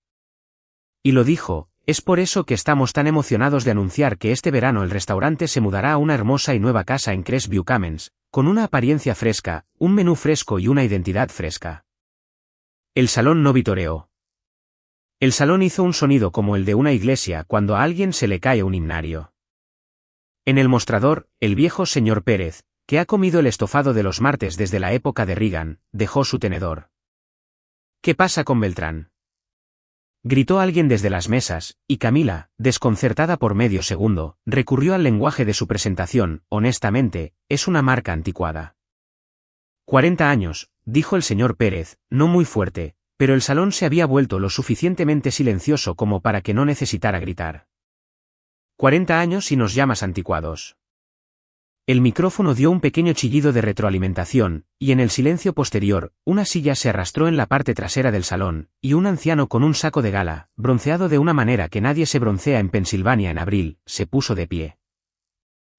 A: Y lo dijo: es por eso que estamos tan emocionados de anunciar que este verano el restaurante se mudará a una hermosa y nueva casa en Crestview Commons, con una apariencia fresca, un menú fresco y una identidad fresca. El salón no vitoreó. El salón hizo un sonido como el de una iglesia cuando a alguien se le cae un himnario. En el mostrador, el viejo señor Pérez, que ha comido el estofado de los martes desde la época de Reagan, dejó su tenedor. ¿Qué pasa con Beltrán?, gritó alguien desde las mesas, y Camila, desconcertada por medio segundo, recurrió al lenguaje de su presentación: honestamente, es una marca anticuada. 40 años, dijo el señor Pérez, no muy fuerte, pero el salón se había vuelto lo suficientemente silencioso como para que no necesitara gritar. 40 años y nos llamas anticuados. El micrófono dio un pequeño chillido de retroalimentación, y en el silencio posterior, una silla se arrastró en la parte trasera del salón, y un anciano con un saco de gala, bronceado de una manera que nadie se broncea en Pensilvania en abril, se puso de pie.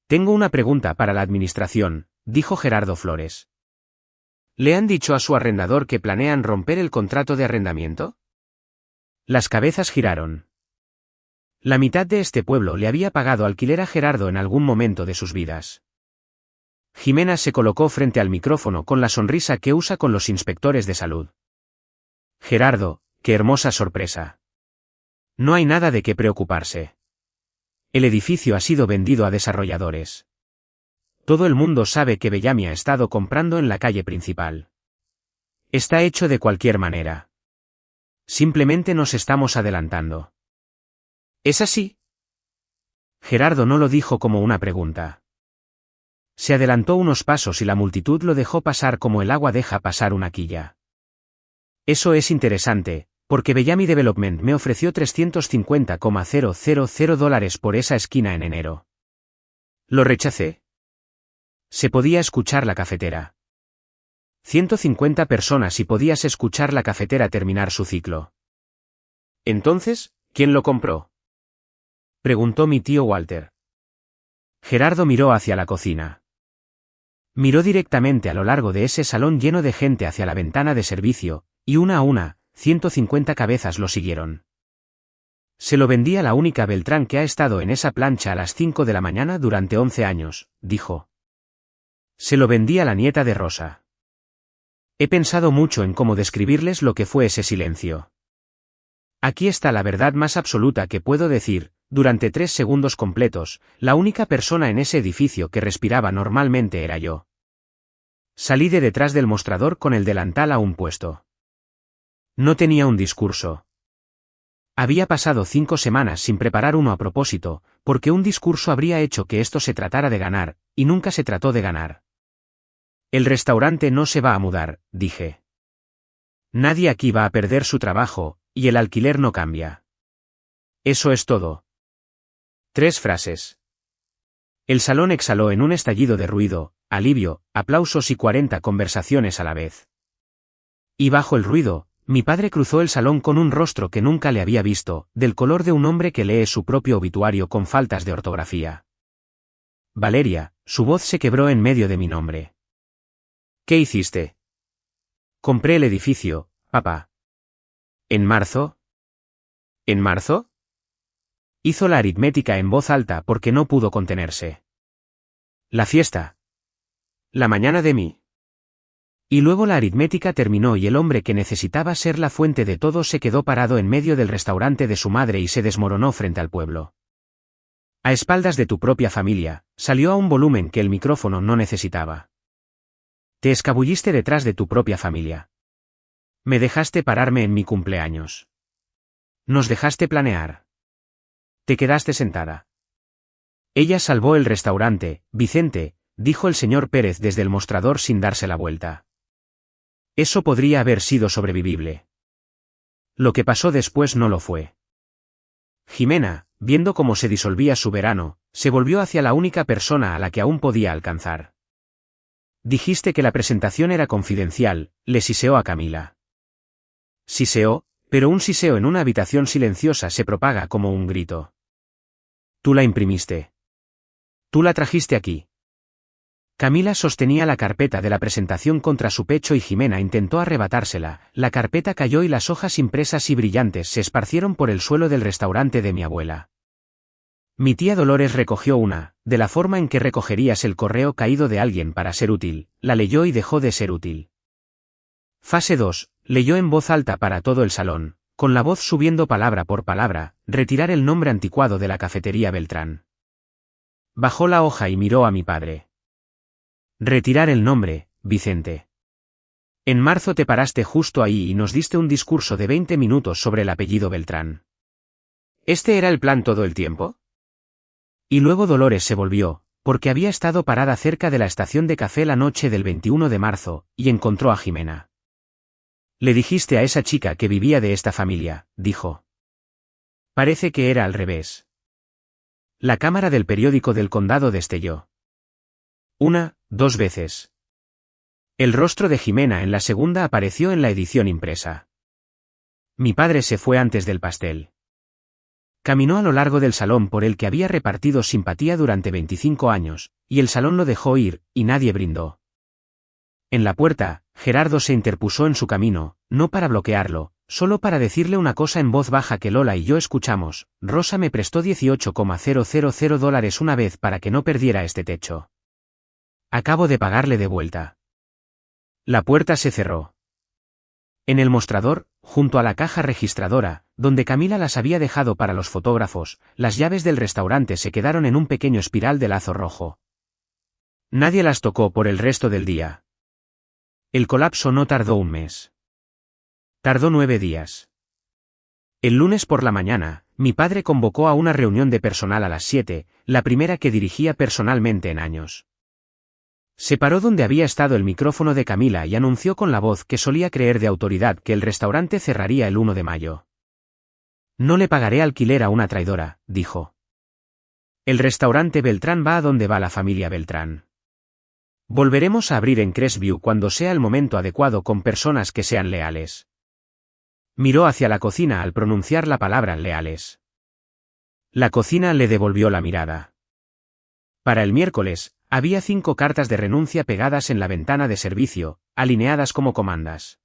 A: Tengo una pregunta para la administración, dijo Gerardo Flores. ¿Le han dicho a su arrendador que planean romper el contrato de arrendamiento? Las cabezas giraron. La mitad de este pueblo le había pagado alquiler a Gerardo en algún momento de sus vidas. Jimena se colocó frente al micrófono con la sonrisa que usa con los inspectores de salud. Gerardo, qué hermosa sorpresa. No hay nada de qué preocuparse. El edificio ha sido vendido a desarrolladores. Todo el mundo sabe que Bellamy ha estado comprando en la calle principal. Está hecho de cualquier manera. Simplemente nos estamos adelantando. ¿Es así? Gerardo no lo dijo como una pregunta. Se adelantó unos pasos y la multitud lo dejó pasar como el agua deja pasar una quilla. Eso es interesante, porque Bellamy Development me ofreció $350,000 por esa esquina en enero. Lo rechacé. Se podía escuchar la cafetera. 150 personas y podías escuchar la cafetera terminar su ciclo. Entonces, ¿quién lo compró? Preguntó mi tío Walter. Gerardo miró hacia la cocina. Miró directamente a lo largo de ese salón lleno de gente hacia la ventana de servicio, y una a una, 150 cabezas lo siguieron. Se lo vendí a la única Beltrán que ha estado en esa plancha a las 5 de la mañana durante 11 años, dijo. Se lo vendí a la nieta de Rosa. He pensado mucho en cómo describirles lo que fue ese silencio. Aquí está la verdad más absoluta que puedo decir, durante 3 segundos completos, la única persona en ese edificio que respiraba normalmente era yo. Salí de detrás del mostrador con el delantal aún puesto. No tenía un discurso. Había pasado 5 semanas sin preparar uno a propósito, porque un discurso habría hecho que esto se tratara de ganar, y nunca se trató de ganar. El restaurante no se va a mudar, dije. Nadie aquí va a perder su trabajo, y el alquiler no cambia. Eso es todo. 3 frases. El salón exhaló en un estallido de ruido, alivio, aplausos y 40 conversaciones a la vez. Y bajo el ruido, mi padre cruzó el salón con un rostro que nunca le había visto, del color de un hombre que lee su propio obituario con faltas de ortografía. Valeria, su voz se quebró en medio de mi nombre. ¿Qué hiciste? Compré el edificio, papá. ¿En marzo? ¿En marzo? Hizo la aritmética en voz alta porque no pudo contenerse. La fiesta. La mañana de mí. Y luego la aritmética terminó y el hombre que necesitaba ser la fuente de todo se quedó parado en medio del restaurante de su madre y se desmoronó frente al pueblo. A espaldas de tu propia familia, salió a un volumen que el micrófono no necesitaba. Te escabulliste detrás de tu propia familia. Me dejaste pararme en mi cumpleaños. Nos dejaste planear. Te quedaste sentada. Ella salvó el restaurante, Vicente, dijo el señor Pérez desde el mostrador sin darse la vuelta. Eso podría haber sido sobrevivible. Lo que pasó después no lo fue. Jimena, viendo cómo se disolvía su verano, se volvió hacia la única persona a la que aún podía alcanzar. Dijiste que la presentación era confidencial, le siseó a Camila. Siseó, pero un siseo en una habitación silenciosa se propaga como un grito. Tú la imprimiste. Tú la trajiste aquí. Camila sostenía la carpeta de la presentación contra su pecho y Jimena intentó arrebatársela, la carpeta cayó y las hojas impresas y brillantes se esparcieron por el suelo del restaurante de mi abuela. Mi tía Dolores recogió una, de la forma en que recogerías el correo caído de alguien para ser útil, la leyó y dejó de ser útil. Fase 2, leyó en voz alta para todo el salón, con la voz subiendo palabra por palabra, retirar el nombre anticuado de la cafetería Beltrán. Bajó la hoja y miró a mi padre. Retirar el nombre, Vicente. En marzo te paraste justo ahí y nos diste un discurso de 20 minutos sobre el apellido Beltrán. ¿Este era el plan todo el tiempo? Y luego Dolores se volvió, porque había estado parada cerca de la estación de café la noche del 21 de marzo, y encontró a Jimena. Le dijiste a esa chica que vivía de esta familia, dijo. Parece que era al revés. La cámara del periódico del condado destelló. 2 veces. El rostro de Jimena en la segunda apareció en la edición impresa. Mi padre se fue antes del pastel. Caminó a lo largo del salón por el que había repartido simpatía durante 25 años, y el salón lo dejó ir, y nadie brindó. En la puerta, Gerardo se interpuso en su camino, no para bloquearlo, solo para decirle una cosa en voz baja que Lola y yo escuchamos: Rosa me prestó $18,000 una vez para que no perdiera este techo. Acabo de pagarle de vuelta. La puerta se cerró. En el mostrador, junto a la caja registradora, donde Camila las había dejado para los fotógrafos, las llaves del restaurante se quedaron en un pequeño espiral de lazo rojo. Nadie las tocó por el resto del día. El colapso no tardó un mes. Tardó 9 días. El lunes por la mañana, mi padre convocó a una reunión de personal a las 7, la primera que dirigía personalmente en años. Se paró donde había estado el micrófono de Camila y anunció con la voz que solía creer de autoridad que el restaurante cerraría el 1 de mayo. No le pagaré alquiler a una traidora, dijo. El restaurante Beltrán va a donde va la familia Beltrán. Volveremos a abrir en Crestview cuando sea el momento adecuado con personas que sean leales. Miró hacia la cocina al pronunciar la palabra leales. La cocina le devolvió la mirada. Para el miércoles, había 5 cartas de renuncia pegadas en la ventana de servicio, alineadas como comandas.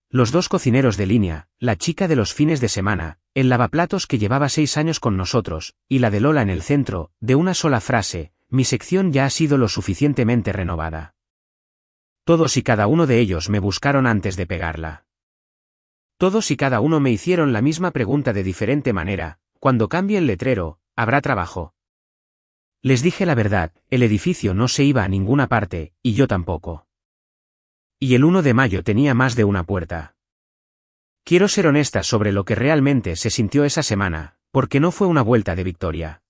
A: Los 2 cocineros de línea, la chica de los fines de semana, el lavaplatos que llevaba 6 años con nosotros, y la de Lola en el centro, de una sola frase: mi sección ya ha sido lo suficientemente renovada. Todos y cada uno de ellos me buscaron antes de pegarla. Todos y cada uno me hicieron la misma pregunta de diferente manera: cuando cambie el letrero, ¿habrá trabajo? Les dije la verdad, el edificio no se iba a ninguna parte, y yo tampoco. Y el 1 de mayo tenía más de una puerta. Quiero ser honesta sobre lo que realmente se sintió esa semana, porque no fue una vuelta de victoria.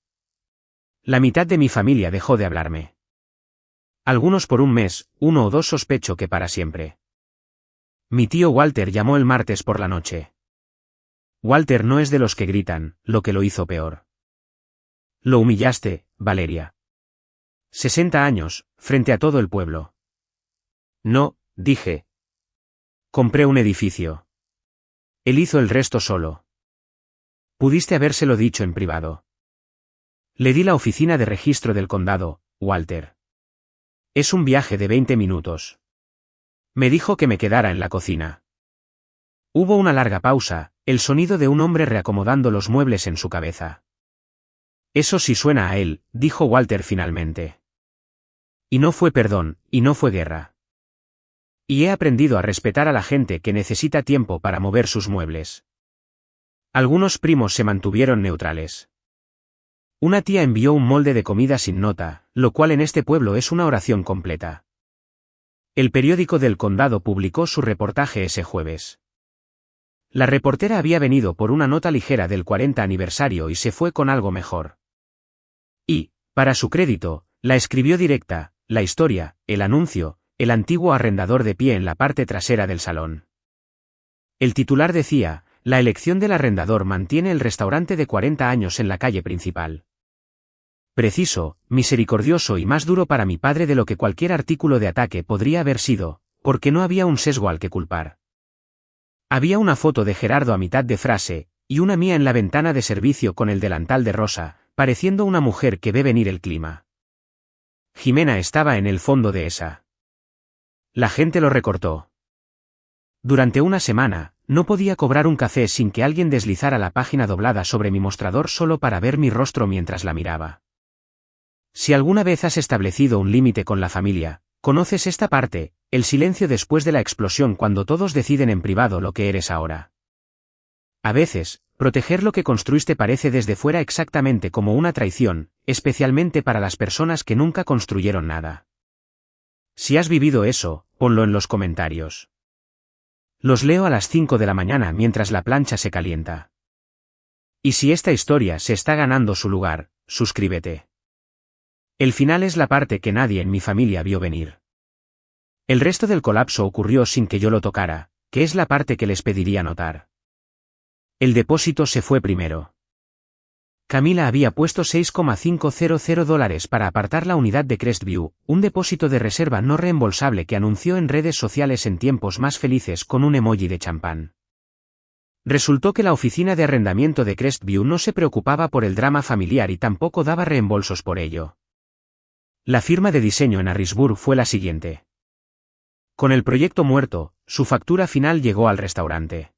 A: La mitad de mi familia dejó de hablarme. Algunos por un mes, 1 o 2 sospecho que para siempre. Mi tío Walter llamó el martes por la noche. Walter no es de los que gritan, lo que lo hizo peor. Lo humillaste, Valeria. 60 años, frente a todo el pueblo. No, dije. Compré un edificio. Él hizo el resto solo. Pudiste habérselo dicho en privado. Le di la oficina de registro del condado, Walter. Es un viaje de 20 minutos. Me dijo que me quedara en la cocina. Hubo una larga pausa, el sonido de un hombre reacomodando los muebles en su cabeza. Eso sí suena a él, dijo Walter finalmente. Y no fue perdón, y no fue guerra. Y he aprendido a respetar a la gente que necesita tiempo para mover sus muebles. Algunos primos se mantuvieron neutrales. Una tía envió un molde de comida sin nota, lo cual en este pueblo es una oración completa. El periódico del condado publicó su reportaje ese jueves. La reportera había venido por una nota ligera del 40 aniversario y se fue con algo mejor. Y, para su crédito, la escribió directa: la historia, el anuncio, el antiguo arrendador de pie en la parte trasera del salón. El titular decía: la elección del arrendador mantiene el restaurante de 40 años en la calle principal. Preciso, misericordioso y más duro para mi padre de lo que cualquier artículo de ataque podría haber sido, porque no había un sesgo al que culpar. Había una foto de Gerardo a mitad de frase, y una mía en la ventana de servicio con el delantal de rosa, pareciendo una mujer que ve venir el clima. Jimena estaba en el fondo de esa. La gente lo recortó. Durante una semana, no podía cobrar un café sin que alguien deslizara la página doblada sobre mi mostrador solo para ver mi rostro mientras la miraba. Si alguna vez has establecido un límite con la familia, conoces esta parte: el silencio después de la explosión cuando todos deciden en privado lo que eres ahora. A veces, proteger lo que construiste parece desde fuera exactamente como una traición, especialmente para las personas que nunca construyeron nada. Si has vivido eso, ponlo en los comentarios. Los leo a las 5 de la mañana mientras la plancha se calienta. Y si esta historia se está ganando su lugar, suscríbete. El final es la parte que nadie en mi familia vio venir. El resto del colapso ocurrió sin que yo lo tocara, que es la parte que les pediría notar. El depósito se fue primero. Camila había puesto $6,500 para apartar la unidad de Crestview, un depósito de reserva no reembolsable que anunció en redes sociales en tiempos más felices con un emoji de champán. Resultó que la oficina de arrendamiento de Crestview no se preocupaba por el drama familiar y tampoco daba reembolsos por ello. La firma de diseño en Harrisburg fue la siguiente. Con el proyecto muerto, su factura final llegó al restaurante.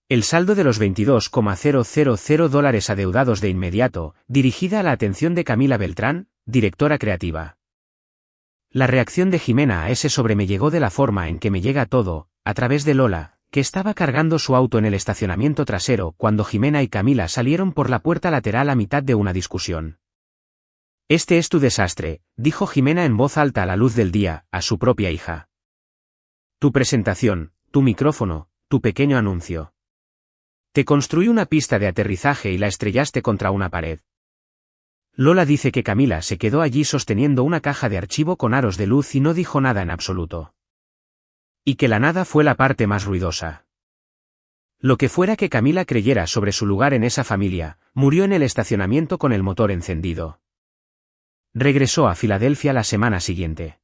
A: El saldo de los $22,000 adeudados de inmediato, dirigida a la atención de Camila Beltrán, directora creativa. La reacción de Jimena a ese sobre me llegó de la forma en que me llega todo, a través de Lola, que estaba cargando su auto en el estacionamiento trasero cuando Jimena y Camila salieron por la puerta lateral a mitad de una discusión. Este es tu desastre, dijo Jimena en voz alta a la luz del día, a su propia hija. Tu presentación, tu micrófono, tu pequeño anuncio. Te construí una pista de aterrizaje y la estrellaste contra una pared. Lola dice que Camila se quedó allí sosteniendo una caja de archivo con aros de luz y no dijo nada en absoluto. Y que la nada fue la parte más ruidosa. Lo que fuera que Camila creyera sobre su lugar en esa familia, murió en el estacionamiento con el motor encendido. Regresó a Filadelfia la semana siguiente.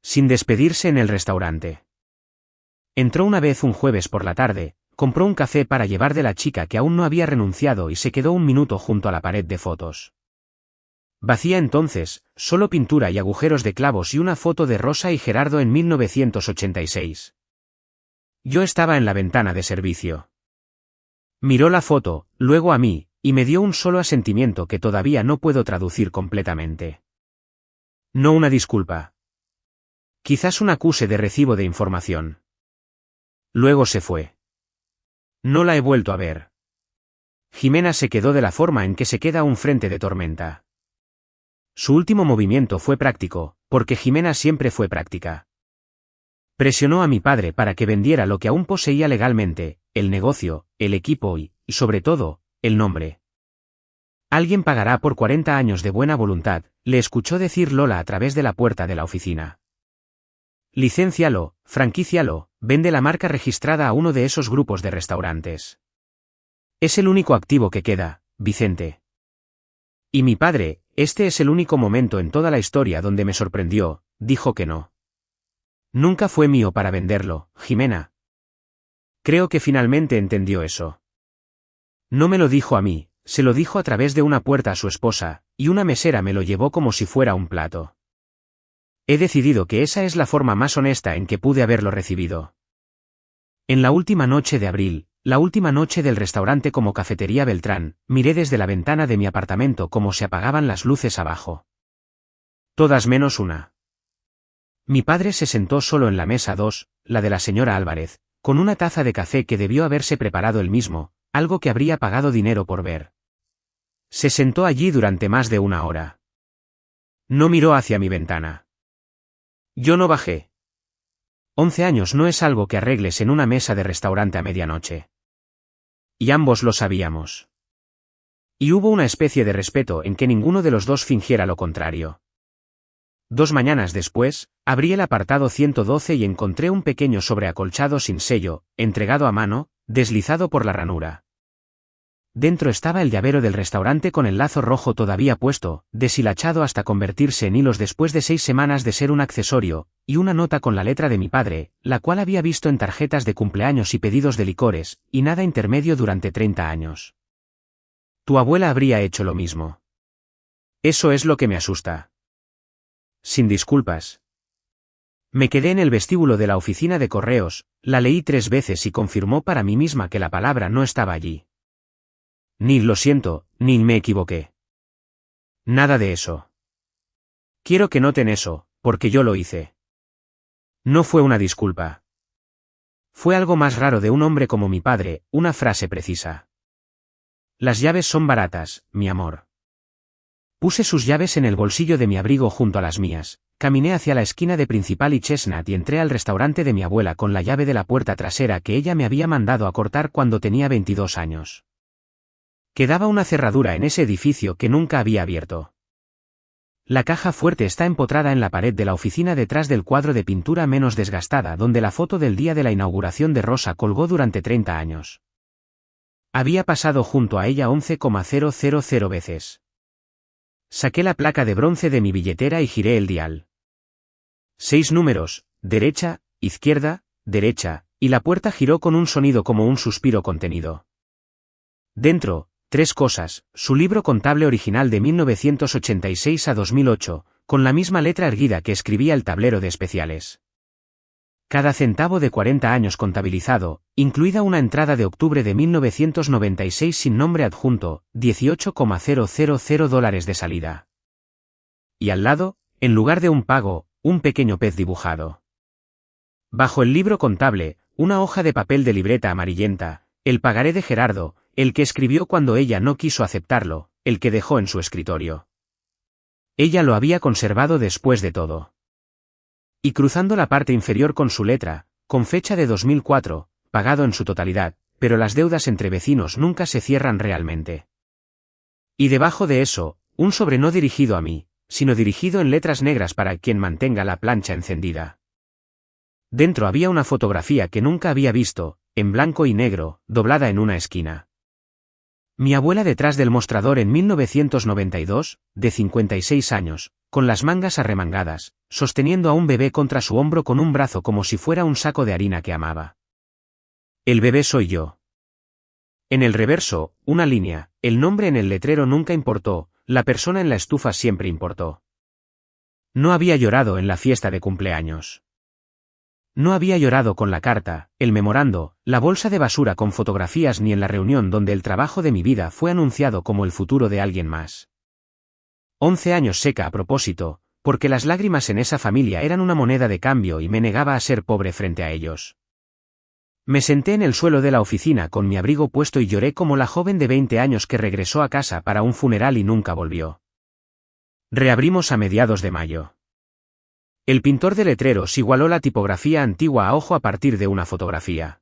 A: Sin despedirse en el restaurante. Entró una vez un jueves por la tarde, compró un café para llevar de la chica que aún no había renunciado y se quedó un minuto junto a la pared de fotos. Vacía entonces, solo pintura y agujeros de clavos y una foto de Rosa y Gerardo en 1986. Yo estaba en la ventana de servicio. Miró la foto, luego a mí, y me dio un solo asentimiento que todavía no puedo traducir completamente. No una disculpa. Quizás un acuse de recibo de información. Luego se fue. No la he vuelto a ver. Jimena se quedó de la forma en que se queda un frente de tormenta. Su último movimiento fue práctico, porque Jimena siempre fue práctica. Presionó a mi padre para que vendiera lo que aún poseía legalmente, el negocio, el equipo y, sobre todo, el nombre. Alguien pagará por 40 años de buena voluntad, le escuchó decir Lola a través de la puerta de la oficina. Licéncialo, franquícialo, vende la marca registrada a uno de esos grupos de restaurantes. Es el único activo que queda, Vicente. Y mi padre, este es el único momento en toda la historia donde me sorprendió, dijo que no. Nunca fue mío para venderlo, Jimena. Creo que finalmente entendió eso. No me lo dijo a mí, se lo dijo a través de una puerta a su esposa, y una mesera me lo llevó como si fuera un plato. He decidido que esa es la forma más honesta en que pude haberlo recibido. En la última noche de abril, la última noche del restaurante como Cafetería Beltrán, miré desde la ventana de mi apartamento cómo se apagaban las luces abajo. Todas menos una. Mi padre se sentó solo en la mesa 2, la de la señora Álvarez, con una taza de café que debió haberse preparado él mismo, algo que habría pagado dinero por ver. Se sentó allí durante más de una hora. No miró hacia mi ventana. Yo no bajé. 11 años no es algo que arregles en una mesa de restaurante a medianoche. Y ambos lo sabíamos. Y hubo una especie de respeto en que ninguno de los dos fingiera lo contrario. 2 mañanas después, abrí el apartado 112 y encontré un pequeño sobre acolchado sin sello, entregado a mano, deslizado por la ranura. Dentro estaba el llavero del restaurante con el lazo rojo todavía puesto, deshilachado hasta convertirse en hilos después de 6 semanas de ser un accesorio, y una nota con la letra de mi padre, la cual había visto en tarjetas de cumpleaños y pedidos de licores, y nada intermedio durante 30 años. Tu abuela habría hecho lo mismo. Eso es lo que me asusta. Sin disculpas. Me quedé en el vestíbulo de la oficina de correos, la leí 3 veces y confirmó para mí misma que la palabra no estaba allí. Ni lo siento, ni me equivoqué. Nada de eso. Quiero que noten eso, porque yo lo hice. No fue una disculpa. Fue algo más raro de un hombre como mi padre, una frase precisa. Las llaves son baratas, mi amor. Puse sus llaves en el bolsillo de mi abrigo junto a las mías, caminé hacia la esquina de Principal y Chestnut y entré al restaurante de mi abuela con la llave de la puerta trasera que ella me había mandado a cortar cuando tenía 22 años. Quedaba una cerradura en ese edificio que nunca había abierto. La caja fuerte está empotrada en la pared de la oficina detrás del cuadro de pintura menos desgastada donde la foto del día de la inauguración de Rosa colgó durante 30 años. Había pasado junto a ella 11,000 veces. Saqué la placa de bronce de mi billetera y giré el dial. 6 números, derecha, izquierda, derecha, y la puerta giró con un sonido como un suspiro contenido. Dentro, 3 cosas: su libro contable original de 1986 a 2008, con la misma letra erguida que escribía el tablero de especiales. Cada centavo de 40 años contabilizado, incluida una entrada de octubre de 1996 sin nombre adjunto, $18,000 de salida. Y al lado, en lugar de un pago, un pequeño pez dibujado. Bajo el libro contable, una hoja de papel de libreta amarillenta, el pagaré de Gerardo, el que escribió cuando ella no quiso aceptarlo, el que dejó en su escritorio. Ella lo había conservado después de todo. Y cruzando la parte inferior con su letra, con fecha de 2004, pagado en su totalidad, pero las deudas entre vecinos nunca se cierran realmente. Y debajo de eso, un sobre no dirigido a mí, sino dirigido en letras negras para quien mantenga la plancha encendida. Dentro había una fotografía que nunca había visto, en blanco y negro, doblada en una esquina. Mi abuela detrás del mostrador en 1992, de 56 años, con las mangas arremangadas, sosteniendo a un bebé contra su hombro con un brazo como si fuera un saco de harina que amaba. El bebé soy yo. En el reverso, una línea: el nombre en el letrero nunca importó, la persona en la estufa siempre importó. No había llorado en la fiesta de cumpleaños. No había llorado con la carta, el memorando, la bolsa de basura con fotografías ni en la reunión donde el trabajo de mi vida fue anunciado como el futuro de alguien más. 11 años seca a propósito, porque las lágrimas en esa familia eran una moneda de cambio y me negaba a ser pobre frente a ellos. Me senté en el suelo de la oficina con mi abrigo puesto y lloré como la joven de 20 años que regresó a casa para un funeral y nunca volvió. Reabrimos a mediados de mayo. El pintor de letreros igualó la tipografía antigua a ojo a partir de una fotografía.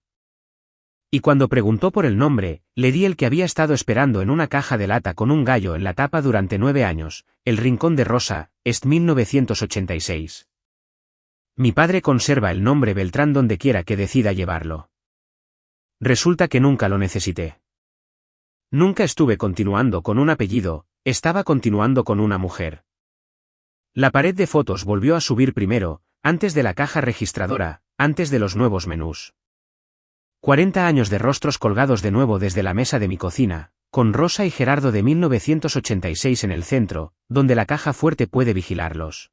A: Y cuando preguntó por el nombre, le di el que había estado esperando en una caja de lata con un gallo en la tapa durante 9 años, El Rincón de Rosa, Est 1986. Mi padre conserva el nombre Beltrán donde quiera que decida llevarlo. Resulta que nunca lo necesité. Nunca estuve continuando con un apellido, estaba continuando con una mujer. La pared de fotos volvió a subir primero, antes de la caja registradora, antes de los nuevos menús. 40 años de rostros colgados de nuevo desde la mesa de mi cocina, con Rosa y Gerardo de 1986 en el centro, donde la caja fuerte puede vigilarlos.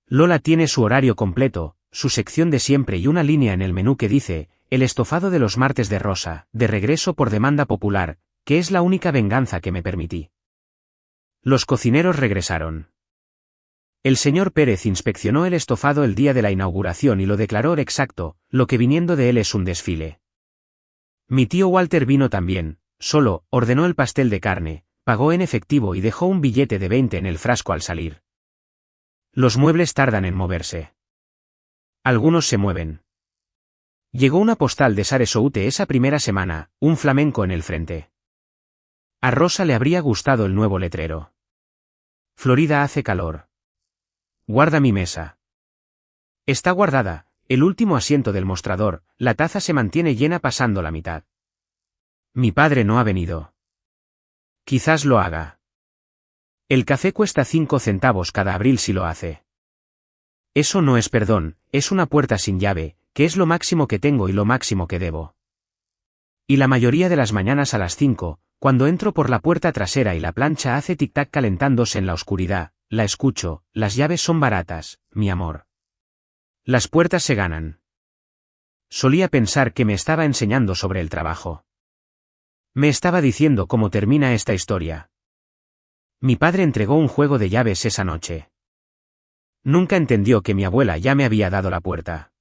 A: Lola tiene su horario completo, su sección de siempre y una línea en el menú que dice: el estofado de los martes de Rosa, de regreso por demanda popular, que es la única venganza que me permití. Los cocineros regresaron. El señor Pérez inspeccionó el estofado el día de la inauguración y lo declaró exacto, lo que viniendo de él es un desfile. Mi tío Walter vino también, solo, ordenó el pastel de carne, pagó en efectivo y dejó un billete de 20 en el frasco al salir. Los muebles tardan en moverse. Algunos se mueven. Llegó una postal de Sarasota esa primera semana, un flamenco en el frente. A Rosa le habría gustado el nuevo letrero. Florida hace calor. Guarda mi mesa. Está guardada, el último asiento del mostrador, la taza se mantiene llena pasando la mitad. Mi padre no ha venido. Quizás lo haga. El café cuesta 5 centavos cada abril si lo hace. Eso no es perdón, es una puerta sin llave, que es lo máximo que tengo y lo máximo que debo. Y la mayoría de las mañanas a las 5, cuando entro por la puerta trasera y la plancha hace tic-tac calentándose en la oscuridad, la escucho: las llaves son baratas, mi amor. Las puertas se ganan. Solía pensar que me estaba enseñando sobre el trabajo. Me estaba diciendo cómo termina esta historia. Mi padre entregó un juego de llaves esa noche. Nunca entendió que mi abuela ya me había dado la puerta.